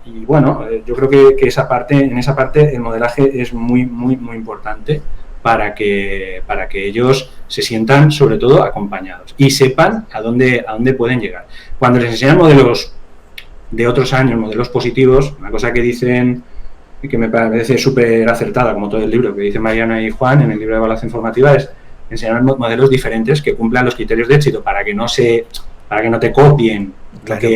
Y bueno, yo creo que en esa parte el modelaje es muy importante para que ellos se sientan sobre todo acompañados y sepan a dónde pueden llegar. Cuando les enseñan modelos de otros años, modelos positivos, una cosa que dicen que me parece súper acertada, como todo el libro que dice Mariana y Juan en el libro de evaluación formativa, es enseñar modelos diferentes que cumplan los criterios de éxito para que no te copien. Claro.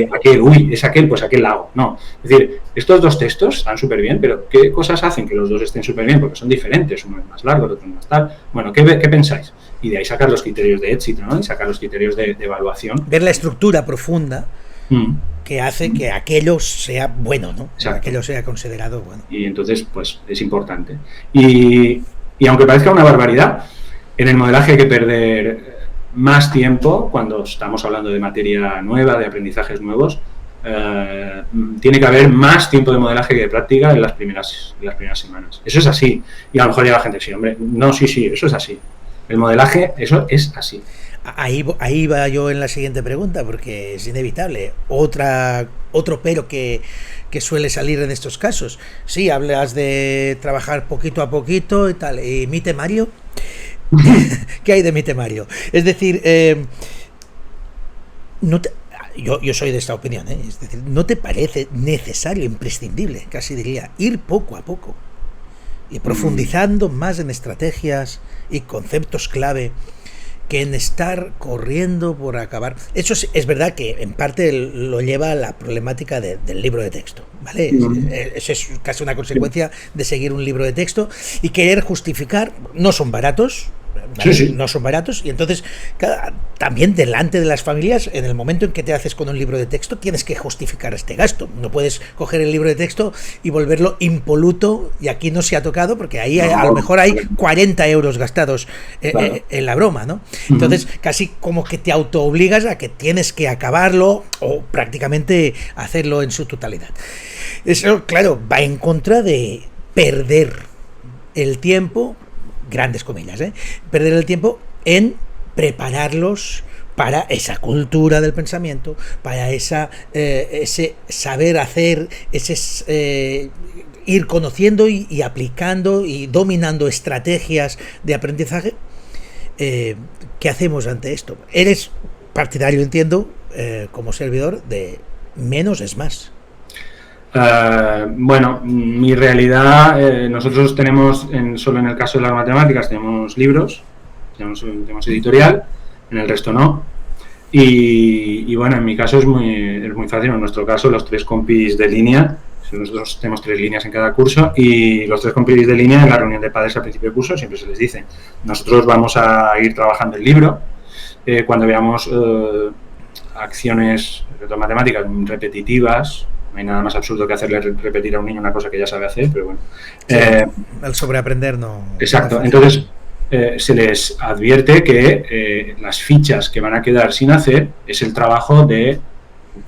Es aquel, pues aquel hago. No. Es decir, estos dos textos están súper bien, pero ¿qué cosas hacen que los dos estén súper bien? Porque son diferentes, uno es más largo, el otro es más tal. Bueno, ¿qué pensáis? Y de ahí sacar los criterios de éxito, ¿no? Y sacar los criterios de evaluación. Ver la estructura profunda que hace que aquello sea bueno, ¿no? Exacto. Aquello sea considerado bueno. Y entonces, pues, es importante. Y aunque parezca una barbaridad, en el modelaje hay que perder más tiempo cuando estamos hablando de materia nueva, de aprendizajes nuevos. Tiene que haber más tiempo de modelaje que de práctica en las primeras semanas. Eso es así. Y a lo mejor llega gente, sí, hombre, no, sí, eso es así. El modelaje, eso es así. Ahí va yo en la siguiente pregunta, porque es inevitable. Otro pero que suele salir en estos casos. Sí, hablas de trabajar poquito a poquito y tal. ¿Y mi temario? ¿Qué hay de mi temario? Es decir, yo soy de esta opinión, ¿eh? Es decir, ¿no te parece necesario, imprescindible, casi diría, ir poco a poco y profundizando más en estrategias y conceptos clave que en estar corriendo por acabar? Eso es verdad que en parte lo lleva a la problemática del libro de texto, ¿vale? Eso es casi una consecuencia de seguir un libro de texto y querer justificar. No son baratos, ¿vale? Sí. No son baratos, y entonces también delante de las familias, en el momento en que te haces con un libro de texto, tienes que justificar este gasto. No puedes coger el libro de texto y volverlo impoluto, y aquí no se ha tocado, porque ahí a lo mejor hay 40 euros gastados en la broma, ¿no? Entonces casi como que te autoobligas a que tienes que acabarlo o prácticamente hacerlo en su totalidad. Eso, claro, va en contra de perder el tiempo, grandes comillas, perder el tiempo en prepararlos para esa cultura del pensamiento, para ese saber hacer, ir conociendo y aplicando y dominando estrategias de aprendizaje. ¿Qué hacemos ante esto? Eres partidario, entiendo, como servidor, de menos es más. Bueno, mi realidad, nosotros tenemos, solo en el caso de las matemáticas, tenemos libros, tenemos editorial, en el resto no. Y bueno, en mi caso es muy fácil. En nuestro caso, los 3 compis de línea, nosotros tenemos 3 líneas en cada curso, y los 3 compis de línea en la reunión de padres al principio de curso siempre se les dice: nosotros vamos a ir trabajando el libro, cuando veamos acciones de matemáticas repetitivas. No hay nada más absurdo que hacerle repetir a un niño una cosa que ya sabe hacer, pero bueno. Sí, el sobreaprender no. Exacto. Entonces, se les advierte que las fichas que van a quedar sin hacer es el trabajo de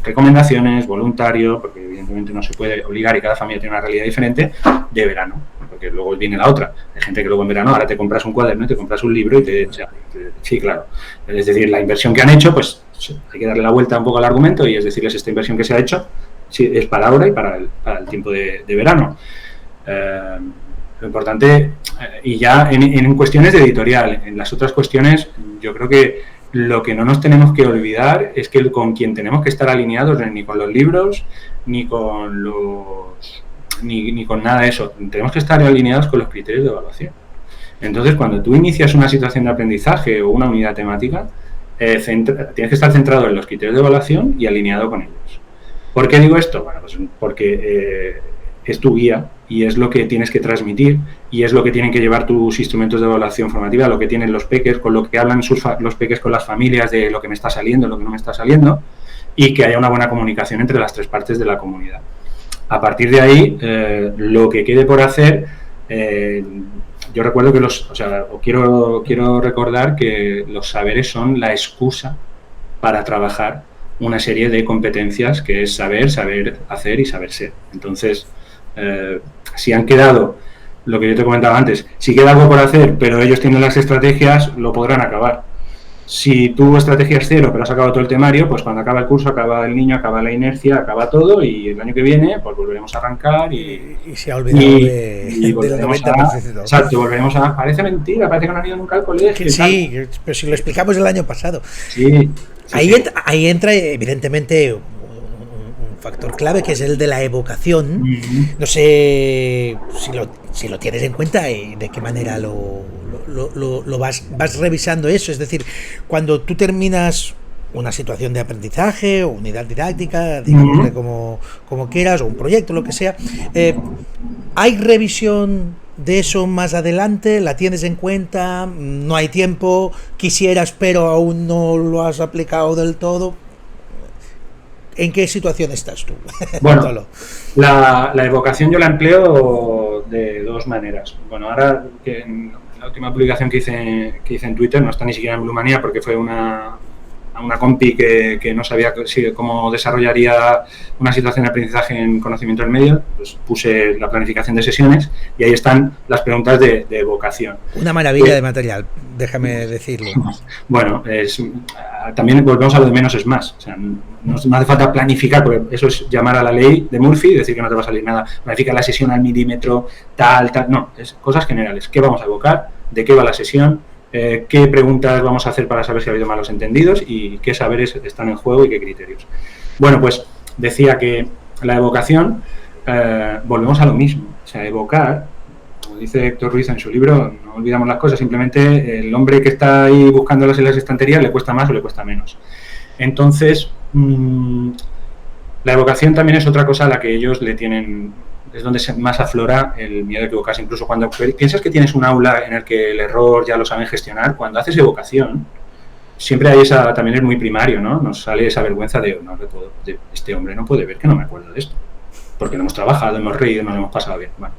recomendaciones, voluntario, porque evidentemente no se puede obligar y cada familia tiene una realidad diferente, de verano, porque luego viene la otra. Hay gente que luego en verano ahora te compras un cuaderno, te compras un libro y sí, claro. Es decir, la inversión que han hecho, pues hay que darle la vuelta un poco al argumento y es decirles: esta inversión que se ha hecho sí, es para ahora y para el tiempo de verano. Lo importante, y ya en cuestiones de editorial, en las otras cuestiones, yo creo que lo que no nos tenemos que olvidar es que con quien tenemos que estar alineados ni con los libros, ni con nada de eso. Tenemos que estar alineados con los criterios de evaluación. Entonces, cuando tú inicias una situación de aprendizaje o una unidad temática, tienes que estar centrado en los criterios de evaluación y alineado con ellos. ¿Por qué digo esto? Bueno, pues porque es tu guía y es lo que tienes que transmitir y es lo que tienen que llevar tus instrumentos de evaluación formativa, lo que tienen los peques, con lo que hablan los peques con las familias de lo que me está saliendo, lo que no me está saliendo, y que haya una buena comunicación entre las 3 partes de la comunidad. A partir de ahí, lo que quede por hacer, yo recuerdo que quiero recordar que los saberes son la excusa para trabajar una serie de competencias que es saber hacer y saber ser. Entonces, si han quedado, lo que yo te comentaba antes, si queda algo por hacer, pero ellos tienen las estrategias, lo podrán acabar. Si tu estrategia es 0, pero has acabado todo el temario, pues cuando acaba el curso, acaba el niño, acaba la inercia, acaba todo, y el año que viene, pues volveremos a arrancar y se ha olvidado del 90%. Exacto, volveremos a... Parece mentira, parece que no han ido nunca al colegio. Sí, pero si lo explicamos el año pasado. Sí. Ahí entra, evidentemente, un factor clave, que es el de la evocación. No sé si lo tienes en cuenta y de qué manera lo vas revisando eso. Es decir, cuando tú terminas una situación de aprendizaje o unidad didáctica, digámosle como quieras, o un proyecto, lo que sea, ¿hay revisión de eso más adelante? ¿La tienes en cuenta? ¿No hay tiempo? ¿Quisieras pero aún no lo has aplicado del todo? ¿En qué situación estás tú? Bueno, la evocación yo la empleo de dos maneras. Bueno, ahora que en la última publicación que hice en Twitter, no está ni siquiera en Blumanía porque fue una compi que no sabía cómo desarrollaría una situación de aprendizaje en conocimiento del medio, pues puse la planificación de sesiones y ahí están las preguntas de evocación. Una maravilla de material, déjame decirlo. Bueno, también volvemos a lo de menos es más. O sea, no hace falta planificar, porque eso es llamar a la ley de Murphy y decir que no te va a salir nada. Planifica la sesión al milímetro, tal. No, es cosas generales. ¿Qué vamos a evocar? ¿De qué va la sesión? ¿Qué preguntas vamos a hacer para saber si ha habido malos entendidos? Y qué saberes están en juego y qué criterios. Bueno, pues decía que la evocación, volvemos a lo mismo. O sea, evocar, como dice Héctor Ruiz en su libro, no olvidamos las cosas, simplemente el hombre que está ahí buscándolas en las estanterías le cuesta más o le cuesta menos. Entonces, la evocación también es otra cosa a la que ellos le tienen, es donde más aflora el miedo a equivocarse. Incluso cuando piensas que tienes un aula en el que el error ya lo saben gestionar, cuando haces evocación, siempre hay también es muy primario, ¿no? Nos sale esa vergüenza de este hombre no puede ver que no me acuerdo de esto. Porque lo hemos trabajado, hemos reído, nos lo hemos pasado bien. Bueno,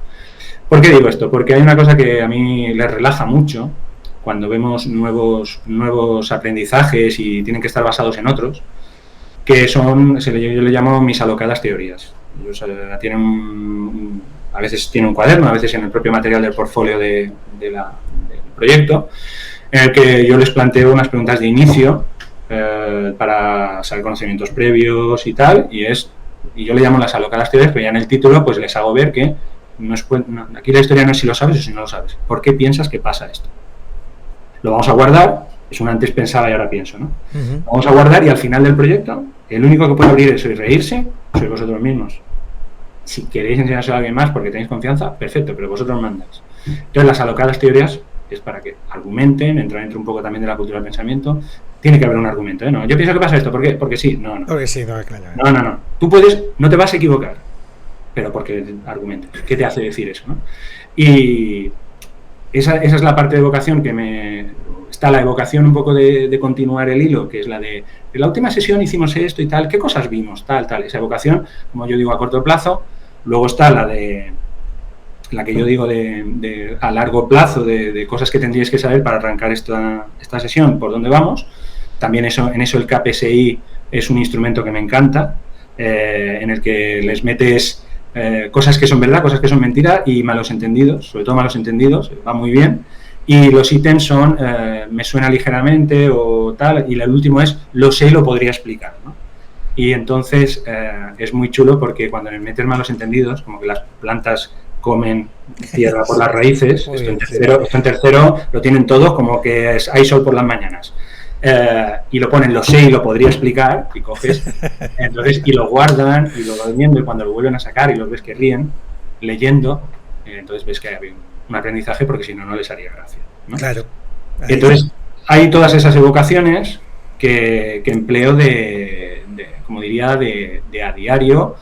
¿por qué digo esto? Porque hay una cosa que a mí les relaja mucho cuando vemos nuevos aprendizajes y tienen que estar basados en otros, que son, yo le llamo mis alocadas teorías. Ellos a veces tienen un cuaderno, a veces en el propio material del portfolio del proyecto, en el que yo les planteo unas preguntas de inicio para saber conocimientos previos y tal, y yo le llamo las alocadas teorías, pero ya en el título pues les hago ver que aquí la historia no es si lo sabes o si no lo sabes. ¿Por qué piensas que pasa esto? Lo vamos a guardar, es un antes pensaba y ahora pienso, ¿no? Lo vamos a guardar y al final del proyecto, el único que puede abrir eso y reírse sois vosotros mismos. Si queréis enseñárselo a alguien más porque tenéis confianza, perfecto, pero vosotros mandáis. Entonces, las alocadas teorías es para que argumenten, entrar dentro un poco también de la cultura del pensamiento. Tiene que haber un argumento, ¿eh? No, yo pienso que pasa esto, ¿por qué? Porque sí, no. Porque sí, no, claro. No. Tú no te vas a equivocar, pero porque argumentas. ¿Qué te hace decir eso, no? Y esa es la parte de evocación está la evocación un poco de continuar el hilo, que es la de en la última sesión hicimos esto y tal, ¿qué cosas vimos? Tal. Esa evocación, como yo digo, a corto plazo. Luego está la que yo digo de a largo plazo, de cosas que tendríais que saber para arrancar esta sesión, por dónde vamos. También en eso el KPSI es un instrumento que me encanta, en el que les metes cosas que son verdad, cosas que son mentira y malos entendidos, sobre todo malos entendidos, va muy bien. Y los ítems son me suena ligeramente o tal, y el último es lo sé y lo podría explicar, ¿no? Y entonces es muy chulo porque cuando le metes malos entendidos, como que las plantas comen tierra por las raíces, esto en tercero lo tienen todos, como que hay sol por las mañanas. Y lo ponen lo sé y lo podría explicar, y coges, entonces, y lo guardan y lo van viendo, y cuando lo vuelven a sacar y los ves que ríen, leyendo, entonces ves que hay un aprendizaje, porque si no, no les haría gracia, ¿no? Claro. Entonces, hay todas esas evocaciones que empleo como diría, de a diario.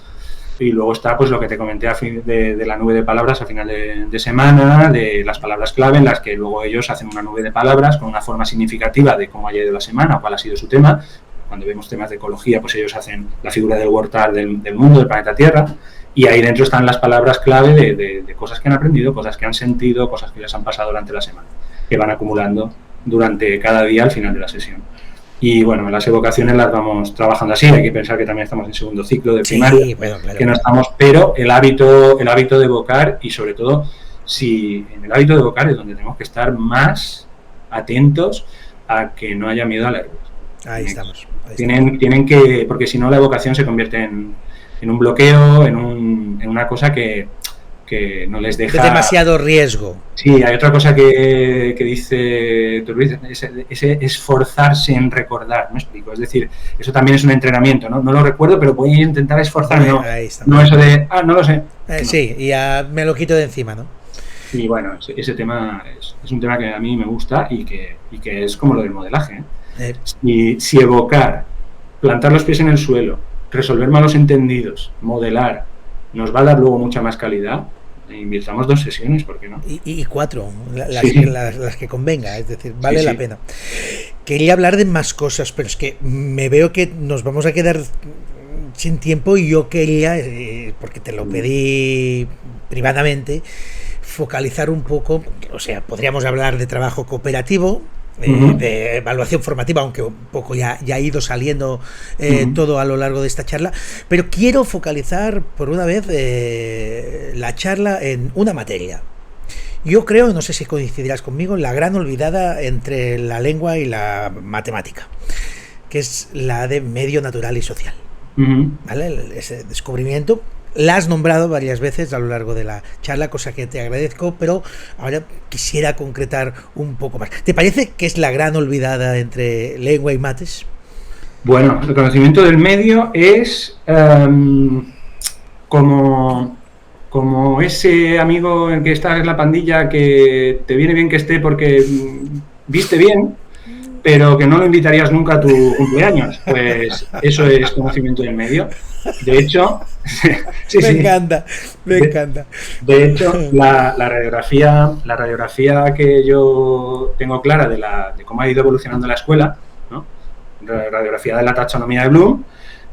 Y luego está pues lo que te comenté de la nube de palabras a final de semana, de las palabras clave, en las que luego ellos hacen una nube de palabras con una forma significativa de cómo ha ido la semana o cuál ha sido su tema. Cuando vemos temas de ecología, pues ellos hacen la figura del Wortal del mundo, del planeta Tierra, y ahí dentro están las palabras clave de cosas que han aprendido, cosas que han sentido, cosas que les han pasado durante la semana, que van acumulando durante cada día al final de la sesión. Y bueno, las evocaciones las vamos trabajando así. Hay que pensar que también estamos en segundo ciclo de primaria, sí, bueno, claro, que no estamos, pero el hábito de evocar, y sobre todo si en el hábito de evocar es donde tenemos que estar más atentos a que no haya miedo al error. Ahí estamos. Tienen que, porque si no la evocación se convierte en un bloqueo, en una cosa que que no les deja... De demasiado riesgo. Sí, hay otra cosa que dice Luis, ese esforzarse en recordar, ¿me explico? Es decir, eso también es un entrenamiento, ¿no? No lo recuerdo, pero voy a intentar esforzarme, no eso de, no lo sé. No. Sí, y ya me lo quito de encima, ¿no? Y bueno, ese tema es un tema que a mí me gusta y que es como lo del modelaje, ¿eh? Si evocar, plantar los pies en el suelo, resolver malos entendidos, modelar, nos va a dar luego mucha más calidad, invirtamos 2 sesiones, ¿por qué no? Y 4, las que convenga, es decir, vale la pena. Quería hablar de más cosas, pero es que me veo que nos vamos a quedar sin tiempo y yo quería, porque te lo pedí privadamente, focalizar un poco, o sea, podríamos hablar de trabajo cooperativo, de evaluación formativa, aunque un poco ya ha ido saliendo todo a lo largo de esta charla, pero quiero focalizar por una vez la charla en una materia. Yo creo, no sé si coincidirás conmigo, la gran olvidada entre la lengua y la matemática, que es la de medio natural y social. ¿Vale? Ese descubrimiento la has nombrado varias veces a lo largo de la charla, cosa que te agradezco, pero ahora quisiera concretar un poco más. ¿Te parece que es la gran olvidada entre lengua y mates? Bueno, el conocimiento del medio es como ese amigo en que estás en la pandilla que te viene bien que esté porque viste bien, pero que no lo invitarías nunca a tu cumpleaños. Pues eso es conocimiento del medio. De hecho, me encanta. De hecho, la radiografía que yo tengo clara de cómo ha ido evolucionando la escuela, ¿no? La radiografía de la taxonomía de Bloom,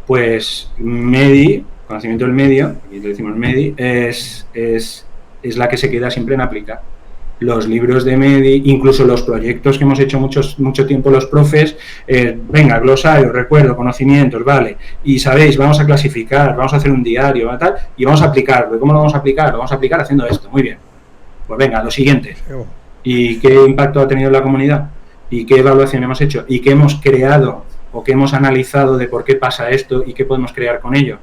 pues MEDI, conocimiento del medio, aquí le decimos MEDI, es la que se queda siempre en aplicar. Los libros de MEDI, incluso los proyectos que hemos hecho mucho tiempo los profes, venga, glosario, recuerdo, conocimientos, vale, y sabéis, vamos a clasificar, vamos a hacer un diario, tal, y vamos a aplicarlo. ¿Cómo lo vamos a aplicar? Lo vamos a aplicar haciendo esto, muy bien. Pues venga, lo siguiente. ¿Y qué impacto ha tenido en la comunidad? ¿Y qué evaluación hemos hecho? ¿Y qué hemos creado o qué hemos analizado de por qué pasa esto y qué podemos crear con ello?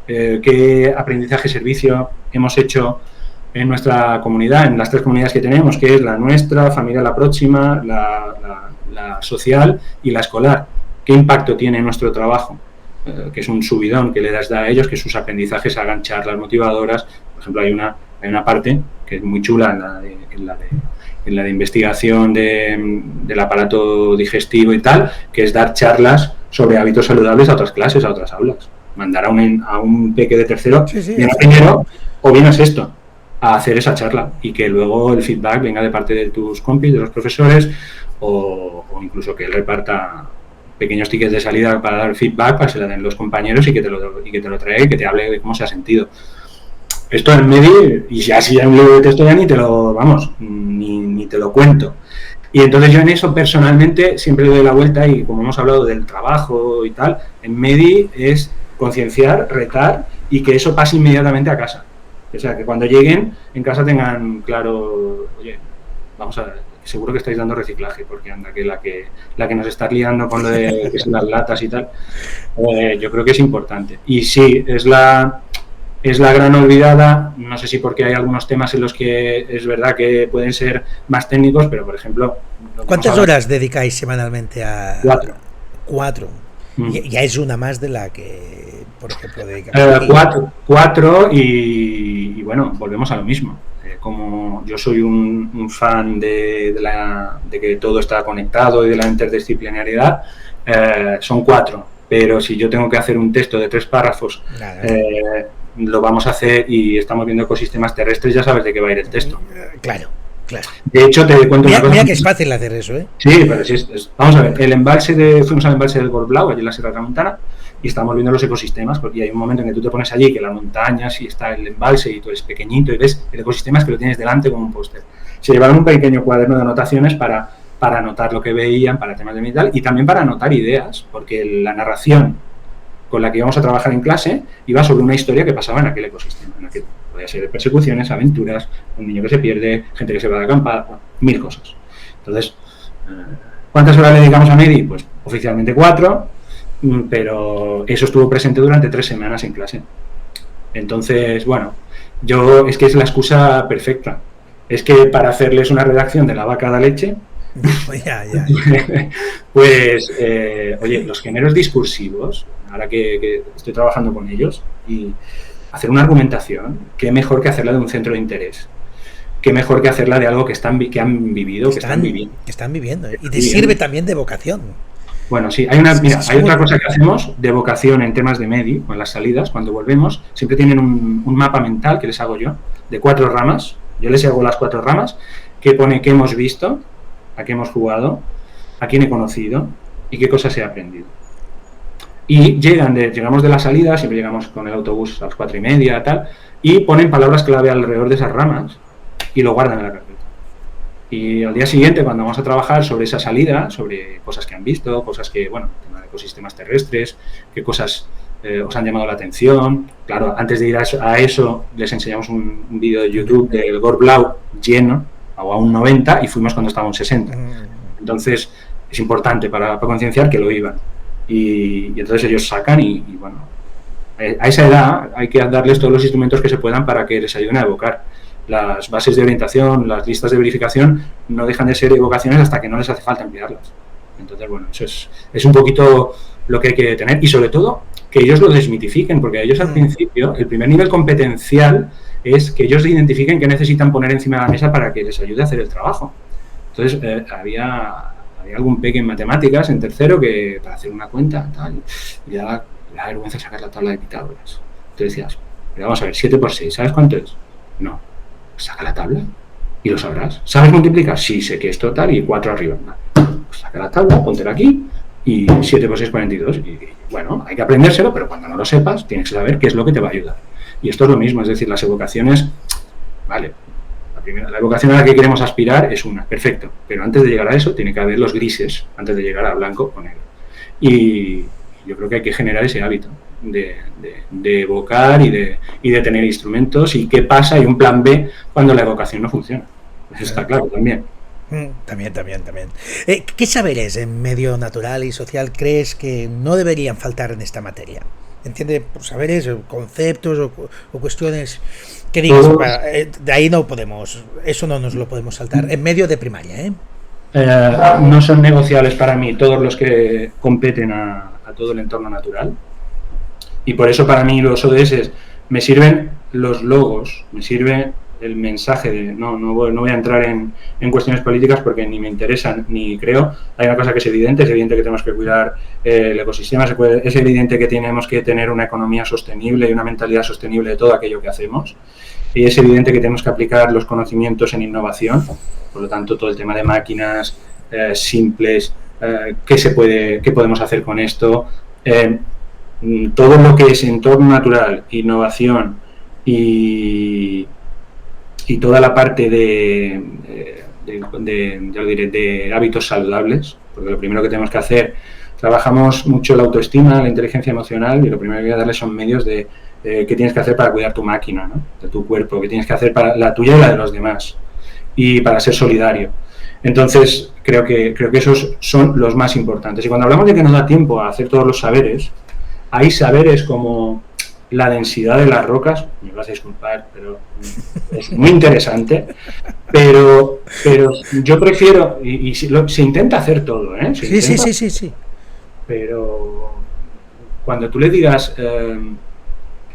¿Qué aprendizaje, servicio hemos hecho en nuestra comunidad, en las 3 comunidades que tenemos, que es la nuestra, familia la próxima, la social y la escolar? ¿Qué impacto tiene nuestro trabajo? Que es un subidón que le das a ellos, que sus aprendizajes hagan charlas motivadoras. Por ejemplo, hay una parte que es muy chula en la de investigación del aparato digestivo y tal, que es dar charlas sobre hábitos saludables a otras clases, a otras aulas. Mandar a un peque de tercero, bien a primero, o bien a sexto, a hacer esa charla y que luego el feedback venga de parte de tus compis, de los profesores, o incluso que él reparta pequeños tickets de salida para dar feedback, para que se la den los compañeros y que te lo traiga y que te hable de cómo se ha sentido. Esto en medio, y si hay un libro de texto ya ni te lo cuento. Y entonces yo en eso personalmente siempre le doy la vuelta, y como hemos hablado del trabajo y tal, en MEDI es concienciar, retar y que eso pase inmediatamente a casa. O sea, que cuando lleguen en casa tengan claro, oye, vamos a ver, seguro que estáis dando reciclaje, porque anda, que la que nos está liando con lo de que son las latas y tal, yo creo que es importante. Y sí, es la gran olvidada, no sé si porque hay algunos temas en los que es verdad que pueden ser más técnicos, pero por ejemplo... ¿Cuántas horas dedicáis semanalmente a...? 4. 4. Ya es una más de la que, por ejemplo, dedica... 4 y bueno, volvemos a lo mismo. Como yo soy un fan de que todo está conectado y de la interdisciplinariedad, son 4. Pero si yo tengo que hacer un texto de 3 párrafos, lo vamos a hacer y estamos viendo ecosistemas terrestres, ya sabes de qué va a ir el texto. Claro. De hecho, te cuento una cosa. Mira que es fácil hacer eso, ¿eh? Sí, pero sí, vamos a ver, fuimos al embalse del Gorblau, allí en la Sierra Tramontana, y estamos viendo los ecosistemas, porque hay un momento en que tú te pones allí, que las montañas y está el embalse y tú eres pequeñito y ves el ecosistema, es que lo tienes delante como un póster. Se llevaron un pequeño cuaderno de anotaciones para anotar lo que veían, para temas de metal y también para anotar ideas, porque la narración con la que íbamos a trabajar en clase iba sobre una historia que pasaba en aquel ecosistema, podía ser de persecuciones, aventuras, un niño que se pierde, gente que se va de acampada, 1000 cosas. Entonces, ¿cuántas horas le dedicamos a MEDI? Pues oficialmente 4, pero eso estuvo presente durante 3 semanas en clase. Entonces, bueno, es que es la excusa perfecta. Es que para hacerles una redacción de la vaca da leche, Ya. pues, oye, los géneros discursivos, ahora que estoy trabajando con ellos, y hacer una argumentación, qué mejor que hacerla de un centro de interés. Qué mejor que hacerla de algo que han vivido, que están viviendo. Que están viviendo. Y te sirve también de vocación. Bueno, sí, hay otra cosa que hacemos de vocación en temas de MEDI, con las salidas, cuando volvemos, siempre tienen un mapa mental que les hago yo, de 4 ramas. Yo les hago las 4 ramas, que pone qué hemos visto, a qué hemos jugado, a quién he conocido y qué cosas he aprendido. Y llegamos de la salida, siempre llegamos con el autobús a las 4:30, tal, y ponen palabras clave alrededor de esas ramas y lo guardan en la carpeta. Y al día siguiente, cuando vamos a trabajar sobre esa salida, sobre cosas que han visto, cosas que, bueno, tema de ecosistemas terrestres, qué cosas os han llamado la atención. Claro, antes de ir a eso, les enseñamos un vídeo de YouTube del Gorblau lleno, o a un 90, y fuimos cuando estaba a un 60. Entonces, es importante para concienciar que lo iban. Y entonces ellos sacan y, bueno, a esa edad hay que darles todos los instrumentos que se puedan para que les ayuden a evocar. Las bases de orientación, las listas de verificación no dejan de ser evocaciones hasta que no les hace falta emplearlas. Entonces, bueno, eso es un poquito lo que hay que tener y sobre todo que ellos lo desmitifiquen, porque ellos al principio, el primer nivel competencial es que ellos identifiquen qué necesitan poner encima de la mesa para que les ayude a hacer el trabajo. Entonces, había algún peque en matemáticas en tercero que para hacer una cuenta tal, y le da vergüenza sacar la tabla de Pitágoras. Entonces decías, pero vamos a ver, 7 por 6, ¿sabes cuánto es? No. Saca la tabla y lo sabrás. ¿Sabes multiplicar? Sí, sé que es total y 4 arriba. Pues saca la tabla, póntela aquí y 7 por 6, 42. Y bueno, hay que aprendérselo, pero cuando no lo sepas, tienes que saber qué es lo que te va a ayudar. Y esto es lo mismo, es decir, las evocaciones, vale, la evocación a la que queremos aspirar es una, perfecto, pero antes de llegar a eso tiene que haber los grises, antes de llegar a blanco o negro. Y yo creo que hay que generar ese hábito de evocar y de tener instrumentos y qué pasa y un plan B cuando la evocación no funciona. Eso está claro también. También. ¿Qué saberes en medio natural y social crees que no deberían faltar en esta materia? ¿Entiende? Por saberes, conceptos o cuestiones que digas, de ahí no podemos, eso no nos lo podemos saltar, en medio de primaria, ¿eh? No son negociables para mí todos los que competen a todo el entorno natural. Y por eso para mí los ODS me sirven los logos, me sirve el mensaje de no voy a entrar en cuestiones políticas porque ni me interesan ni creo. Hay una cosa que es evidente que tenemos que cuidar el ecosistema, es evidente que tenemos que tener una economía sostenible y una mentalidad sostenible de todo aquello que hacemos, y es evidente que tenemos que aplicar los conocimientos en innovación, por lo tanto todo el tema de máquinas simples, qué podemos hacer con esto, todo lo que es entorno natural, innovación y toda la parte de hábitos saludables, porque lo primero que tenemos que hacer, trabajamos mucho la autoestima, la inteligencia emocional, y lo primero que hay que darle son medios de qué tienes que hacer para cuidar tu máquina, ¿no? De tu cuerpo, qué tienes que hacer para la tuya y la de los demás, y para ser solidario. Entonces, creo que esos son los más importantes. Y cuando hablamos de que no da tiempo a hacer todos los saberes, hay saberes como la densidad de las rocas, me vas a disculpar, pero es muy interesante, pero yo prefiero, y se intenta hacer todo, ¿eh? Sí. Pero cuando tú le digas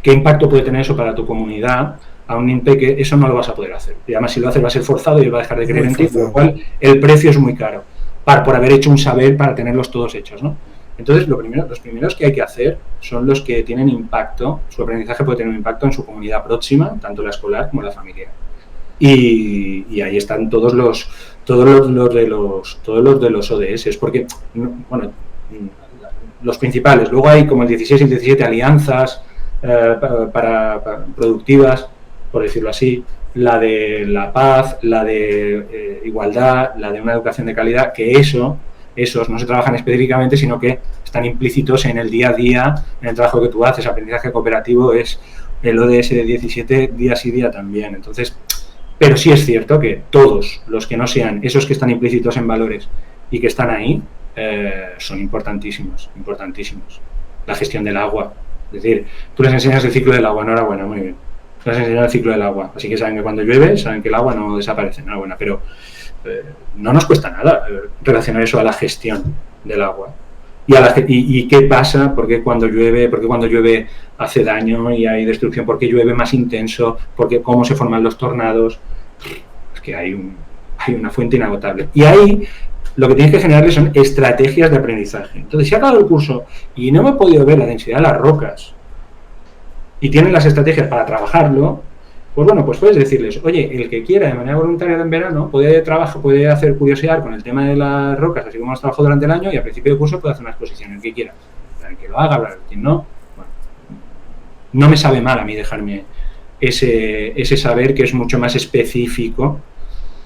qué impacto puede tener eso para tu comunidad, a un impeque, eso no lo vas a poder hacer. Y además si lo haces va a ser forzado y él va a dejar de creer en ti, por lo cual el precio es muy caro, por haber hecho un saber para tenerlos todos hechos, ¿no? Entonces, los primeros que hay que hacer son los que tienen impacto, su aprendizaje puede tener un impacto en su comunidad próxima, tanto la escolar como la familiar. Y ahí están todos los de los ODS, porque, bueno, los principales. Luego hay como el 16 y el 17 alianzas para productivas, por decirlo así, la de la paz, la de igualdad, la de una educación de calidad, que esos no se trabajan específicamente, sino que están implícitos en el día a día, en el trabajo que tú haces. Aprendizaje cooperativo es el ODS de 17, día sí día también. Entonces, pero sí es cierto que todos los que no sean esos que están implícitos en valores y que están ahí, son importantísimos. La gestión del agua, Es decir, tú les enseñas el ciclo del agua, enhorabuena, muy bien. Tú les enseñas el ciclo del agua, así que saben que cuando llueve, saben que el agua no desaparece, enhorabuena, pero no nos cuesta nada relacionar eso a la gestión del agua. ¿Y qué pasa? ¿Por qué cuando llueve hace daño y hay destrucción? ¿Por qué llueve más intenso? ¿Por qué cómo se forman los tornados? Es que hay una fuente inagotable. Y ahí lo que tienes que generarles son estrategias de aprendizaje. Entonces, si ha acabado el curso y no me he podido ver la densidad de las rocas y tienen las estrategias para trabajarlo, pues bueno, pues puedes decirles, oye, el que quiera de manera voluntaria en verano puede hacer curiosidad con el tema de las rocas, así como hemos trabajado durante el año, y a principio de curso puede hacer una exposición, el que quiera. El que lo haga, el que no. Bueno, no me sabe mal a mí dejarme ese saber que es mucho más específico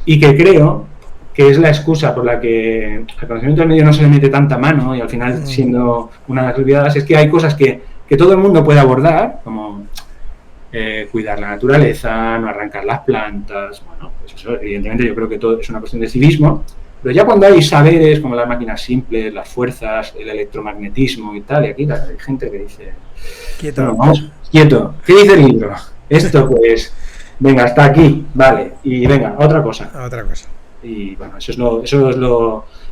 y que creo que es la excusa por la que al conocimiento del medio no se le mete tanta mano y al final, siendo una de las olvidadas, es que hay cosas que todo el mundo puede abordar, como cuidar la naturaleza, no arrancar las plantas. Bueno, pues eso evidentemente yo creo que todo es una cuestión de civismo, pero ya cuando hay saberes como las máquinas simples, las fuerzas, el electromagnetismo y tal, y aquí hay gente que dice, quieto, bueno, vamos, quieto, ¿qué dice el libro? Esto pues, venga, hasta aquí, vale, y venga, otra cosa. Y bueno, eso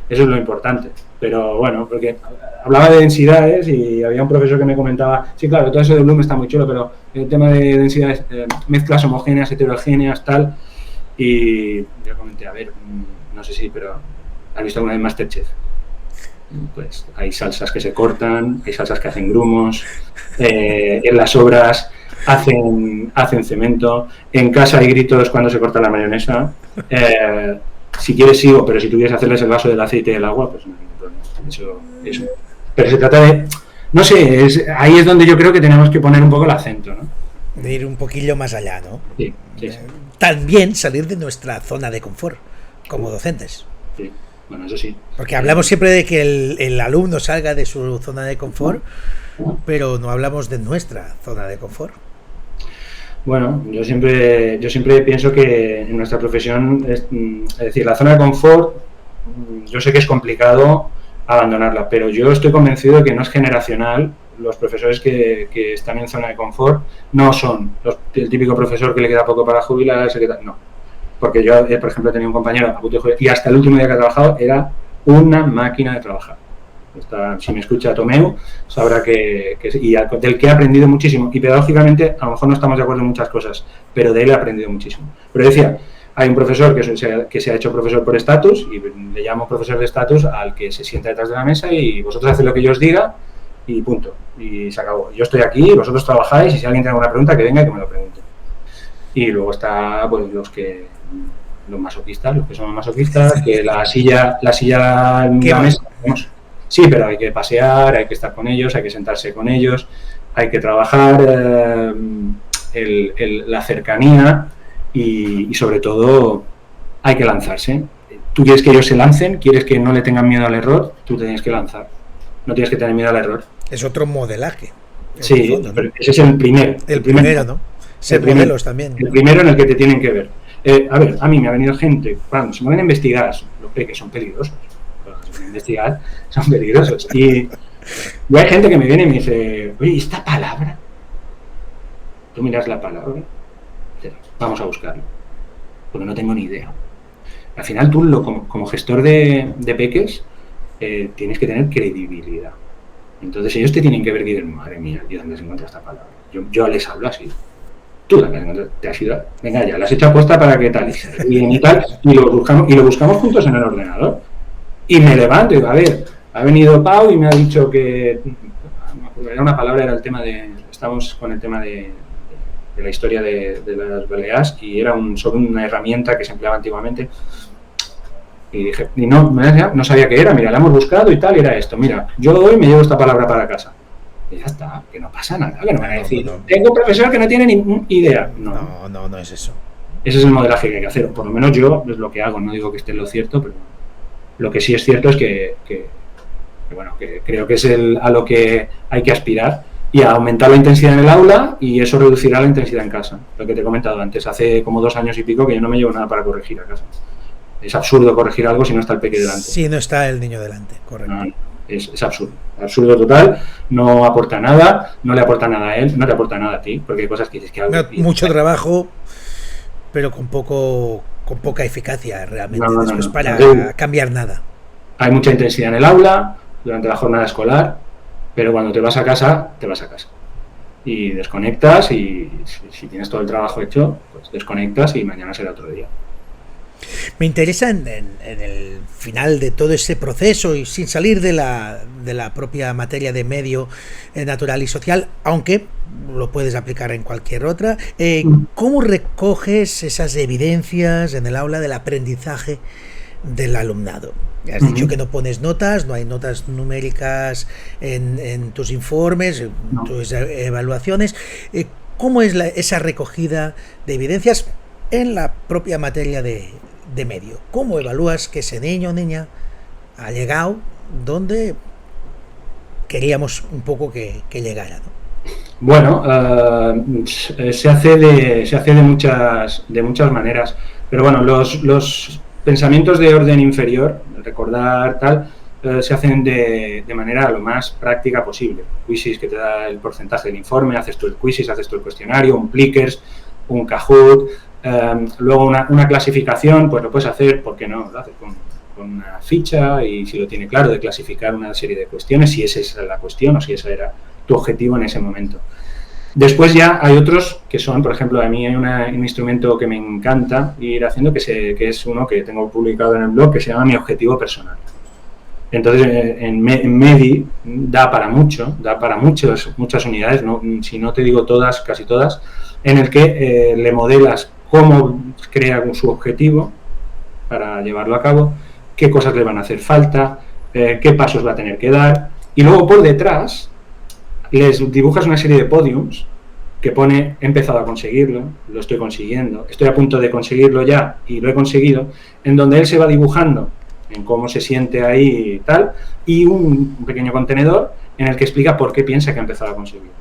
es lo importante. Pero bueno, porque hablaba de densidades y había un profesor que me comentaba, sí, claro, todo eso de Bloom está muy chulo, pero el tema de densidades, mezclas homogéneas, heterogéneas, tal, y yo comenté, a ver, no sé si, pero ¿has visto alguna vez Masterchef? Pues hay salsas que se cortan, hay salsas que hacen grumos, en las obras hacen cemento, en casa hay gritos cuando se corta la mayonesa, si quieres sigo, pero si tuvieras que hacerles el vaso del aceite y del agua, pues no hay ningún problema. Eso. Pero se trata de, no sé, ahí es donde yo creo que tenemos que poner un poco el acento, ¿no? De ir un poquillo más allá, ¿no? Sí. También salir de nuestra zona de confort, como docentes. Sí, bueno, eso sí. Porque hablamos siempre de que el alumno salga de su zona de confort, pero no hablamos de nuestra zona de confort. Bueno, yo siempre pienso que en nuestra profesión, es decir, la zona de confort, yo sé que es complicado abandonarla, pero yo estoy convencido de que no es generacional. Los profesores que están en zona de confort no son el típico profesor que le queda poco para jubilarse, no. Porque yo, por ejemplo, tenía un compañero a punto de jubilar y hasta el último día que ha trabajado era una máquina de trabajar. Si me escucha Tomeu, sabrá del que he aprendido muchísimo. Y pedagógicamente, a lo mejor no estamos de acuerdo en muchas cosas, pero de él he aprendido muchísimo. Pero decía, hay un profesor que se ha hecho profesor por estatus, y le llamo profesor de estatus al que se sienta detrás de la mesa y vosotros hacéis lo que yo os diga y punto. Y se acabó. Yo estoy aquí, vosotros trabajáis, y si alguien tiene alguna pregunta, que venga y que me lo pregunte. Y luego está pues los masoquistas, los que somos masoquistas, que la silla en la mesa, vamos. Sí, pero hay que pasear, hay que estar con ellos, hay que sentarse con ellos, hay que trabajar la cercanía y sobre todo hay que lanzarse. Tú quieres que ellos se lancen, quieres que no le tengan miedo al error, tú te tienes que lanzar. No tienes que tener miedo al error. Es otro modelaje. Sí, fondo, ¿no? Pero ese es el primero. El primero, ¿no? Ser modelos también. El primero en el que te tienen que ver. A ver, a mí me ha venido gente, cuando se me van a investigar, los que son peligrosos. Investigar son peligrosos y hay gente que me viene y me dice, oye, ¿esta palabra? Tú miras la palabra, vamos a buscarlo, porque no tengo ni idea. Al final tú como gestor de peques tienes que tener credibilidad. Entonces ellos te tienen que ver y decir, madre mía, ¿y dónde se encuentra esta palabra? Yo les hablo así. Tú te has ido, venga ya, la has hecho apuesta para que tal y tal, y lo buscamos juntos en el ordenador. Y me levanto y digo, a ver, ha venido Pau y me ha dicho que, era una palabra, era el tema estamos con el tema de la historia de las Baleares y era sobre una herramienta que se empleaba antiguamente. Y dije, no sabía qué era, mira, la hemos buscado y tal, y era esto, mira, yo hoy me llevo esta palabra para casa. Y ya está, que no pasa nada, que no van a decir, tengo un profesor que no tiene ni idea. No es eso. Ese es el modelaje que hay que hacer, por lo menos yo es lo que hago, no digo que esté en lo cierto, pero lo que sí es cierto es que creo que es a lo que hay que aspirar y a aumentar la intensidad en el aula y eso reducirá la intensidad en casa. Lo que te he comentado antes, hace como 2 años y pico que yo no me llevo nada para corregir a casa. Es absurdo corregir algo si no está el peque delante. Si no está el niño delante, correcto. Es absurdo. Absurdo total, no aporta nada, no le aporta nada a él, no te aporta nada a ti, porque hay cosas que dices que algo... Mucho trabajo, pero con poca eficacia realmente, después para cambiar nada. Hay mucha intensidad en el aula, durante la jornada escolar, pero cuando te vas a casa, te vas a casa. Y desconectas y si tienes todo el trabajo hecho, pues desconectas y mañana será otro día. Me interesa en el final de todo ese proceso y sin salir de la propia materia de medio natural y social, aunque lo puedes aplicar en cualquier otra, ¿cómo recoges esas evidencias en el aula del aprendizaje del alumnado? Has dicho que no pones notas, no hay notas numéricas en tus informes, en tus evaluaciones. ¿Cómo es esa recogida de evidencias en la propia materia de medio? ¿Cómo evalúas que ese niño o niña ha llegado donde queríamos un poco que llegara, ¿no? Bueno, se hace de muchas maneras, pero bueno, los pensamientos de orden inferior, recordar tal, se hacen de manera lo más práctica posible. Quizzes que te da el porcentaje del informe, haces tú el quizzes, haces tú el cuestionario, un Plickers, un Kahoot, luego una clasificación, pues lo puedes hacer, ¿por qué no? Lo haces con una ficha y si lo tiene claro de clasificar una serie de cuestiones, si esa es la cuestión o si ese era tu objetivo en ese momento. Después ya hay otros que son, por ejemplo, a mí hay un instrumento que me encanta ir haciendo, que es uno que tengo publicado en el blog, que se llama Mi Objetivo Personal. Entonces, en MEDI da para muchas unidades, ¿no? Si no te digo todas, casi todas, en el que le modelas cómo crea su objetivo para llevarlo a cabo, qué cosas le van a hacer falta, qué pasos va a tener que dar, y luego por detrás les dibujas una serie de podiums que pone he empezado a conseguirlo, lo estoy consiguiendo, estoy a punto de conseguirlo ya y lo he conseguido, en donde él se va dibujando en cómo se siente ahí y tal, y un pequeño contenedor en el que explica por qué piensa que ha empezado a conseguirlo.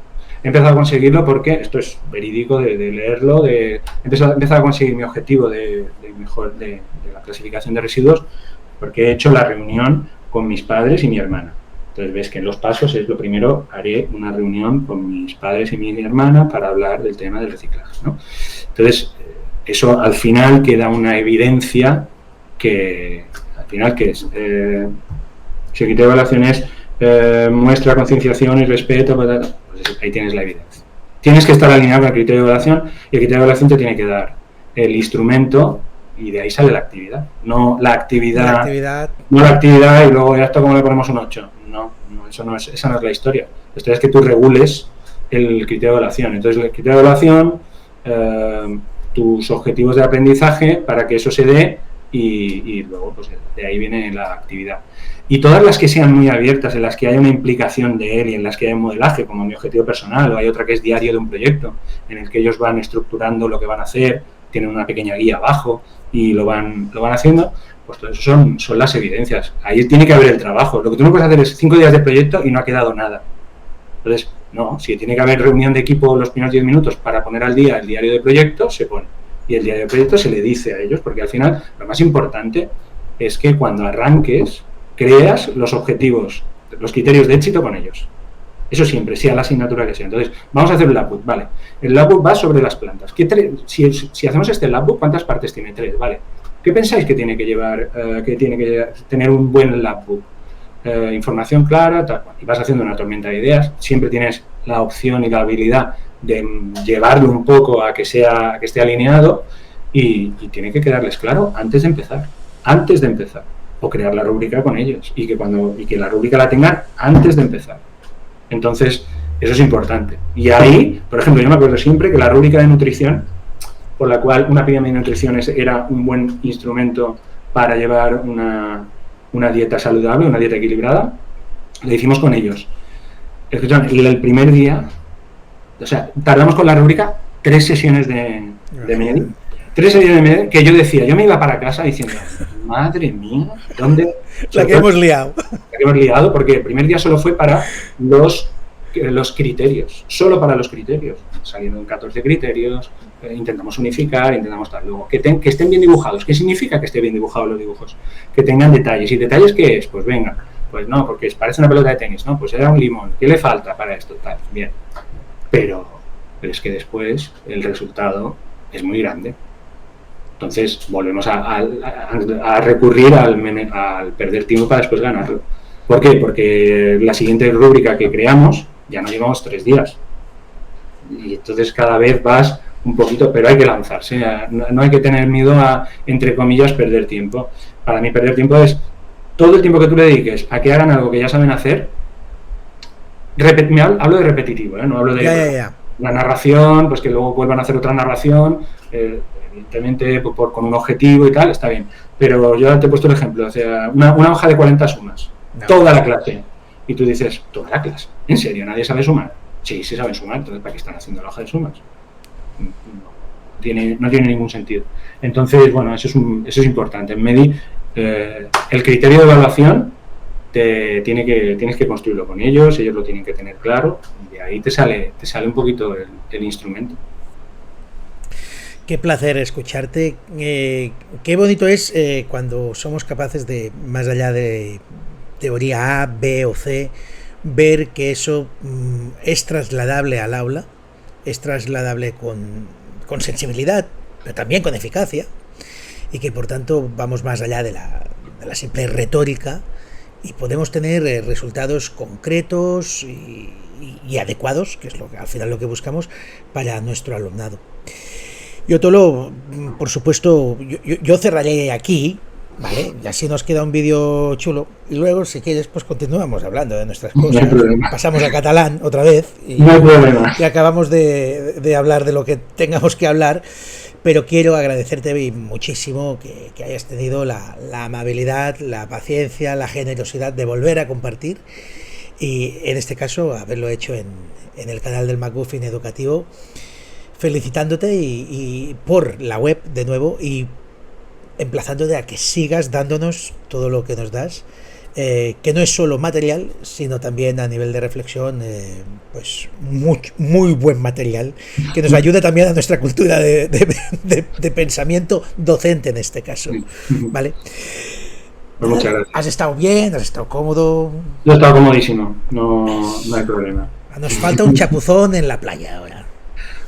He empezado a conseguirlo porque, esto es verídico de leerlo, he empezado a conseguir mi objetivo de la clasificación de residuos porque he hecho la reunión con mis padres y mi hermana. Entonces ves que en los pasos es lo primero, haré una reunión con mis padres y mi hermana para hablar del tema del reciclaje, ¿no? Entonces, eso al final queda una evidencia que, al final, ¿qué es? Si el criterio de evaluación es muestra concienciación y respeto, pues ahí tienes la evidencia. Tienes que estar alineado con el criterio de evaluación y el criterio de evaluación te tiene que dar el instrumento y de ahí sale la actividad. No la actividad y luego ya está como le ponemos un 8. Esa no es la historia. La historia es que tú regules el criterio de evaluación. Entonces, el criterio de evaluación, tus objetivos de aprendizaje para que eso se dé y luego pues de ahí viene la actividad. Y todas las que sean muy abiertas, en las que haya una implicación de él y en las que haya un modelaje, como mi objetivo personal, o hay otra que es diario de un proyecto, en el que ellos van estructurando lo que van a hacer, tienen una pequeña guía abajo y lo van haciendo, pues todo eso son las evidencias. Ahí tiene que haber el trabajo. Lo que tú no puedes hacer es 5 días de proyecto y no ha quedado nada. Entonces, no, si tiene que haber reunión de equipo los primeros 10 minutos para poner al día el diario de proyecto, se pone. Y el diario de proyecto se le dice a ellos, porque al final lo más importante es que cuando arranques, creas los objetivos, los criterios de éxito con ellos. Eso siempre, sea la asignatura que sea. Entonces, vamos a hacer el labbook, vale. El labbook va sobre las plantas. Si hacemos este labbook, ¿cuántas partes tiene? 3, vale. ¿Qué pensáis que tiene que llevar, tener un buen labbook? Información clara, tal, y vas haciendo una tormenta de ideas. Siempre tienes la opción y la habilidad de llevarlo un poco a que esté alineado y tiene que quedarles claro antes de empezar. O crear la rúbrica con ellos y que la rúbrica la tengan antes de empezar. Entonces, eso es importante. Y ahí, por ejemplo, yo me acuerdo siempre que la rúbrica de nutrición, por la cual una pirámide de nutrición era un buen instrumento para llevar una dieta saludable, una dieta equilibrada, la hicimos con ellos. Escuchan, el primer día, o sea, tardamos con la rúbrica 3 sesiones de media. 3 sesiones de media, que yo decía, yo me iba para casa diciendo, madre mía, ¿dónde? La que hemos liado. La que hemos liado, porque el primer día solo fue para los criterios, solo para los criterios. Salieron 14 criterios, intentamos unificar, intentamos tal. Luego, que estén bien dibujados. ¿Qué significa que estén bien dibujados los dibujos? Que tengan detalles. ¿Y detalles qué es? Pues venga, pues no, porque parece una pelota de tenis, no, pues era un limón, ¿qué le falta para esto? Tal, bien, pero es que después el resultado es muy grande. Entonces volvemos a recurrir al perder tiempo para después ganarlo. ¿Por qué? Porque la siguiente rúbrica que creamos ya nos llevamos 3 días. Y entonces cada vez vas un poquito, pero hay que lanzarse. No hay que tener miedo a, entre comillas, perder tiempo. Para mí perder tiempo es todo el tiempo que tú le dediques a que hagan algo que ya saben hacer. Hablo de repetitivo, no hablo de la narración, pues que luego vuelvan a hacer otra narración. Evidentemente con un objetivo y tal, está bien, pero yo te he puesto el ejemplo, o sea, una hoja de 40 sumas, toda la clase, y tú dices, toda la clase, ¿en serio? ¿Nadie sabe sumar? Sí saben sumar, entonces ¿para qué están haciendo la hoja de sumas? No tiene ningún sentido. Entonces, bueno, eso es importante. En MEDI, el criterio de evaluación tienes que construirlo con ellos lo tienen que tener claro, y de ahí te sale un poquito el instrumento. Qué placer escucharte. Qué bonito es cuando somos capaces de, más allá de teoría A, B o C, ver que eso es trasladable al aula, es trasladable con sensibilidad, pero también con eficacia, y que por tanto vamos más allá de la simple retórica y podemos tener resultados concretos y adecuados, que es al final lo que buscamos para nuestro alumnado. Yo, Tolo, por supuesto, yo cerraré aquí, ¿vale? Y así nos queda un vídeo chulo. Y luego, si quieres, pues continuamos hablando de nuestras cosas. No pasamos a catalán otra vez y, no hay problema. Y acabamos de hablar de lo que tengamos que hablar. Pero quiero agradecerte muchísimo que hayas tenido la amabilidad, la paciencia, la generosidad de volver a compartir. Y en este caso, haberlo hecho en el canal del McGuffin Educativo. Felicitándote y por la web de nuevo y emplazándote a que sigas dándonos todo lo que nos das, que no es solo material, sino también a nivel de reflexión, pues muy buen material, que nos ayuda también a nuestra cultura de pensamiento docente en este caso, ¿vale? Pues muchas gracias. ¿Has estado bien? ¿Has estado cómodo? Yo he estado comodísimo, no hay problema. Nos falta un chapuzón en la playa ahora.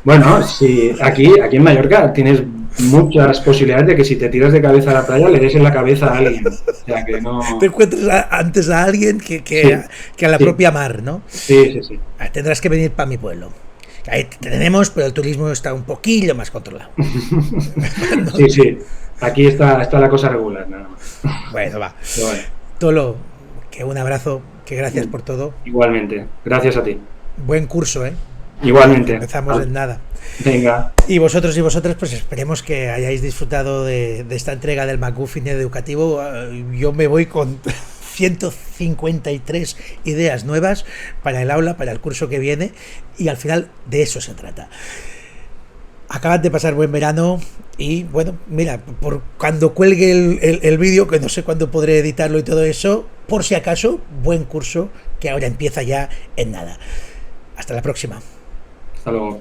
Bueno, sí, aquí en Mallorca tienes muchas posibilidades de que si te tiras de cabeza a la playa le des en la cabeza a alguien. O sea, que no... Te encuentras antes a alguien que a la propia mar, ¿no? Sí. Tendrás que venir para mi pueblo. Ahí tenemos, pero el turismo está un poquillo más controlado. Sí. Aquí está la cosa regular, nada más. Bueno, va. Bueno. Tolo, que un abrazo, que gracias por todo. Igualmente, gracias a ti. Buen curso, ¿eh? Igualmente. Empezamos en nada. Venga. Y vosotros y vosotras, pues esperemos que hayáis disfrutado de esta entrega del McGuffin Educativo. Yo me voy con 153 ideas nuevas para el aula, para el curso que viene, y al final de eso se trata. Acabad de pasar buen verano y bueno, mira, por cuando cuelgue el vídeo, que no sé cuándo podré editarlo y todo eso, por si acaso, buen curso que ahora empieza ya en nada. Hasta la próxima. Hasta luego.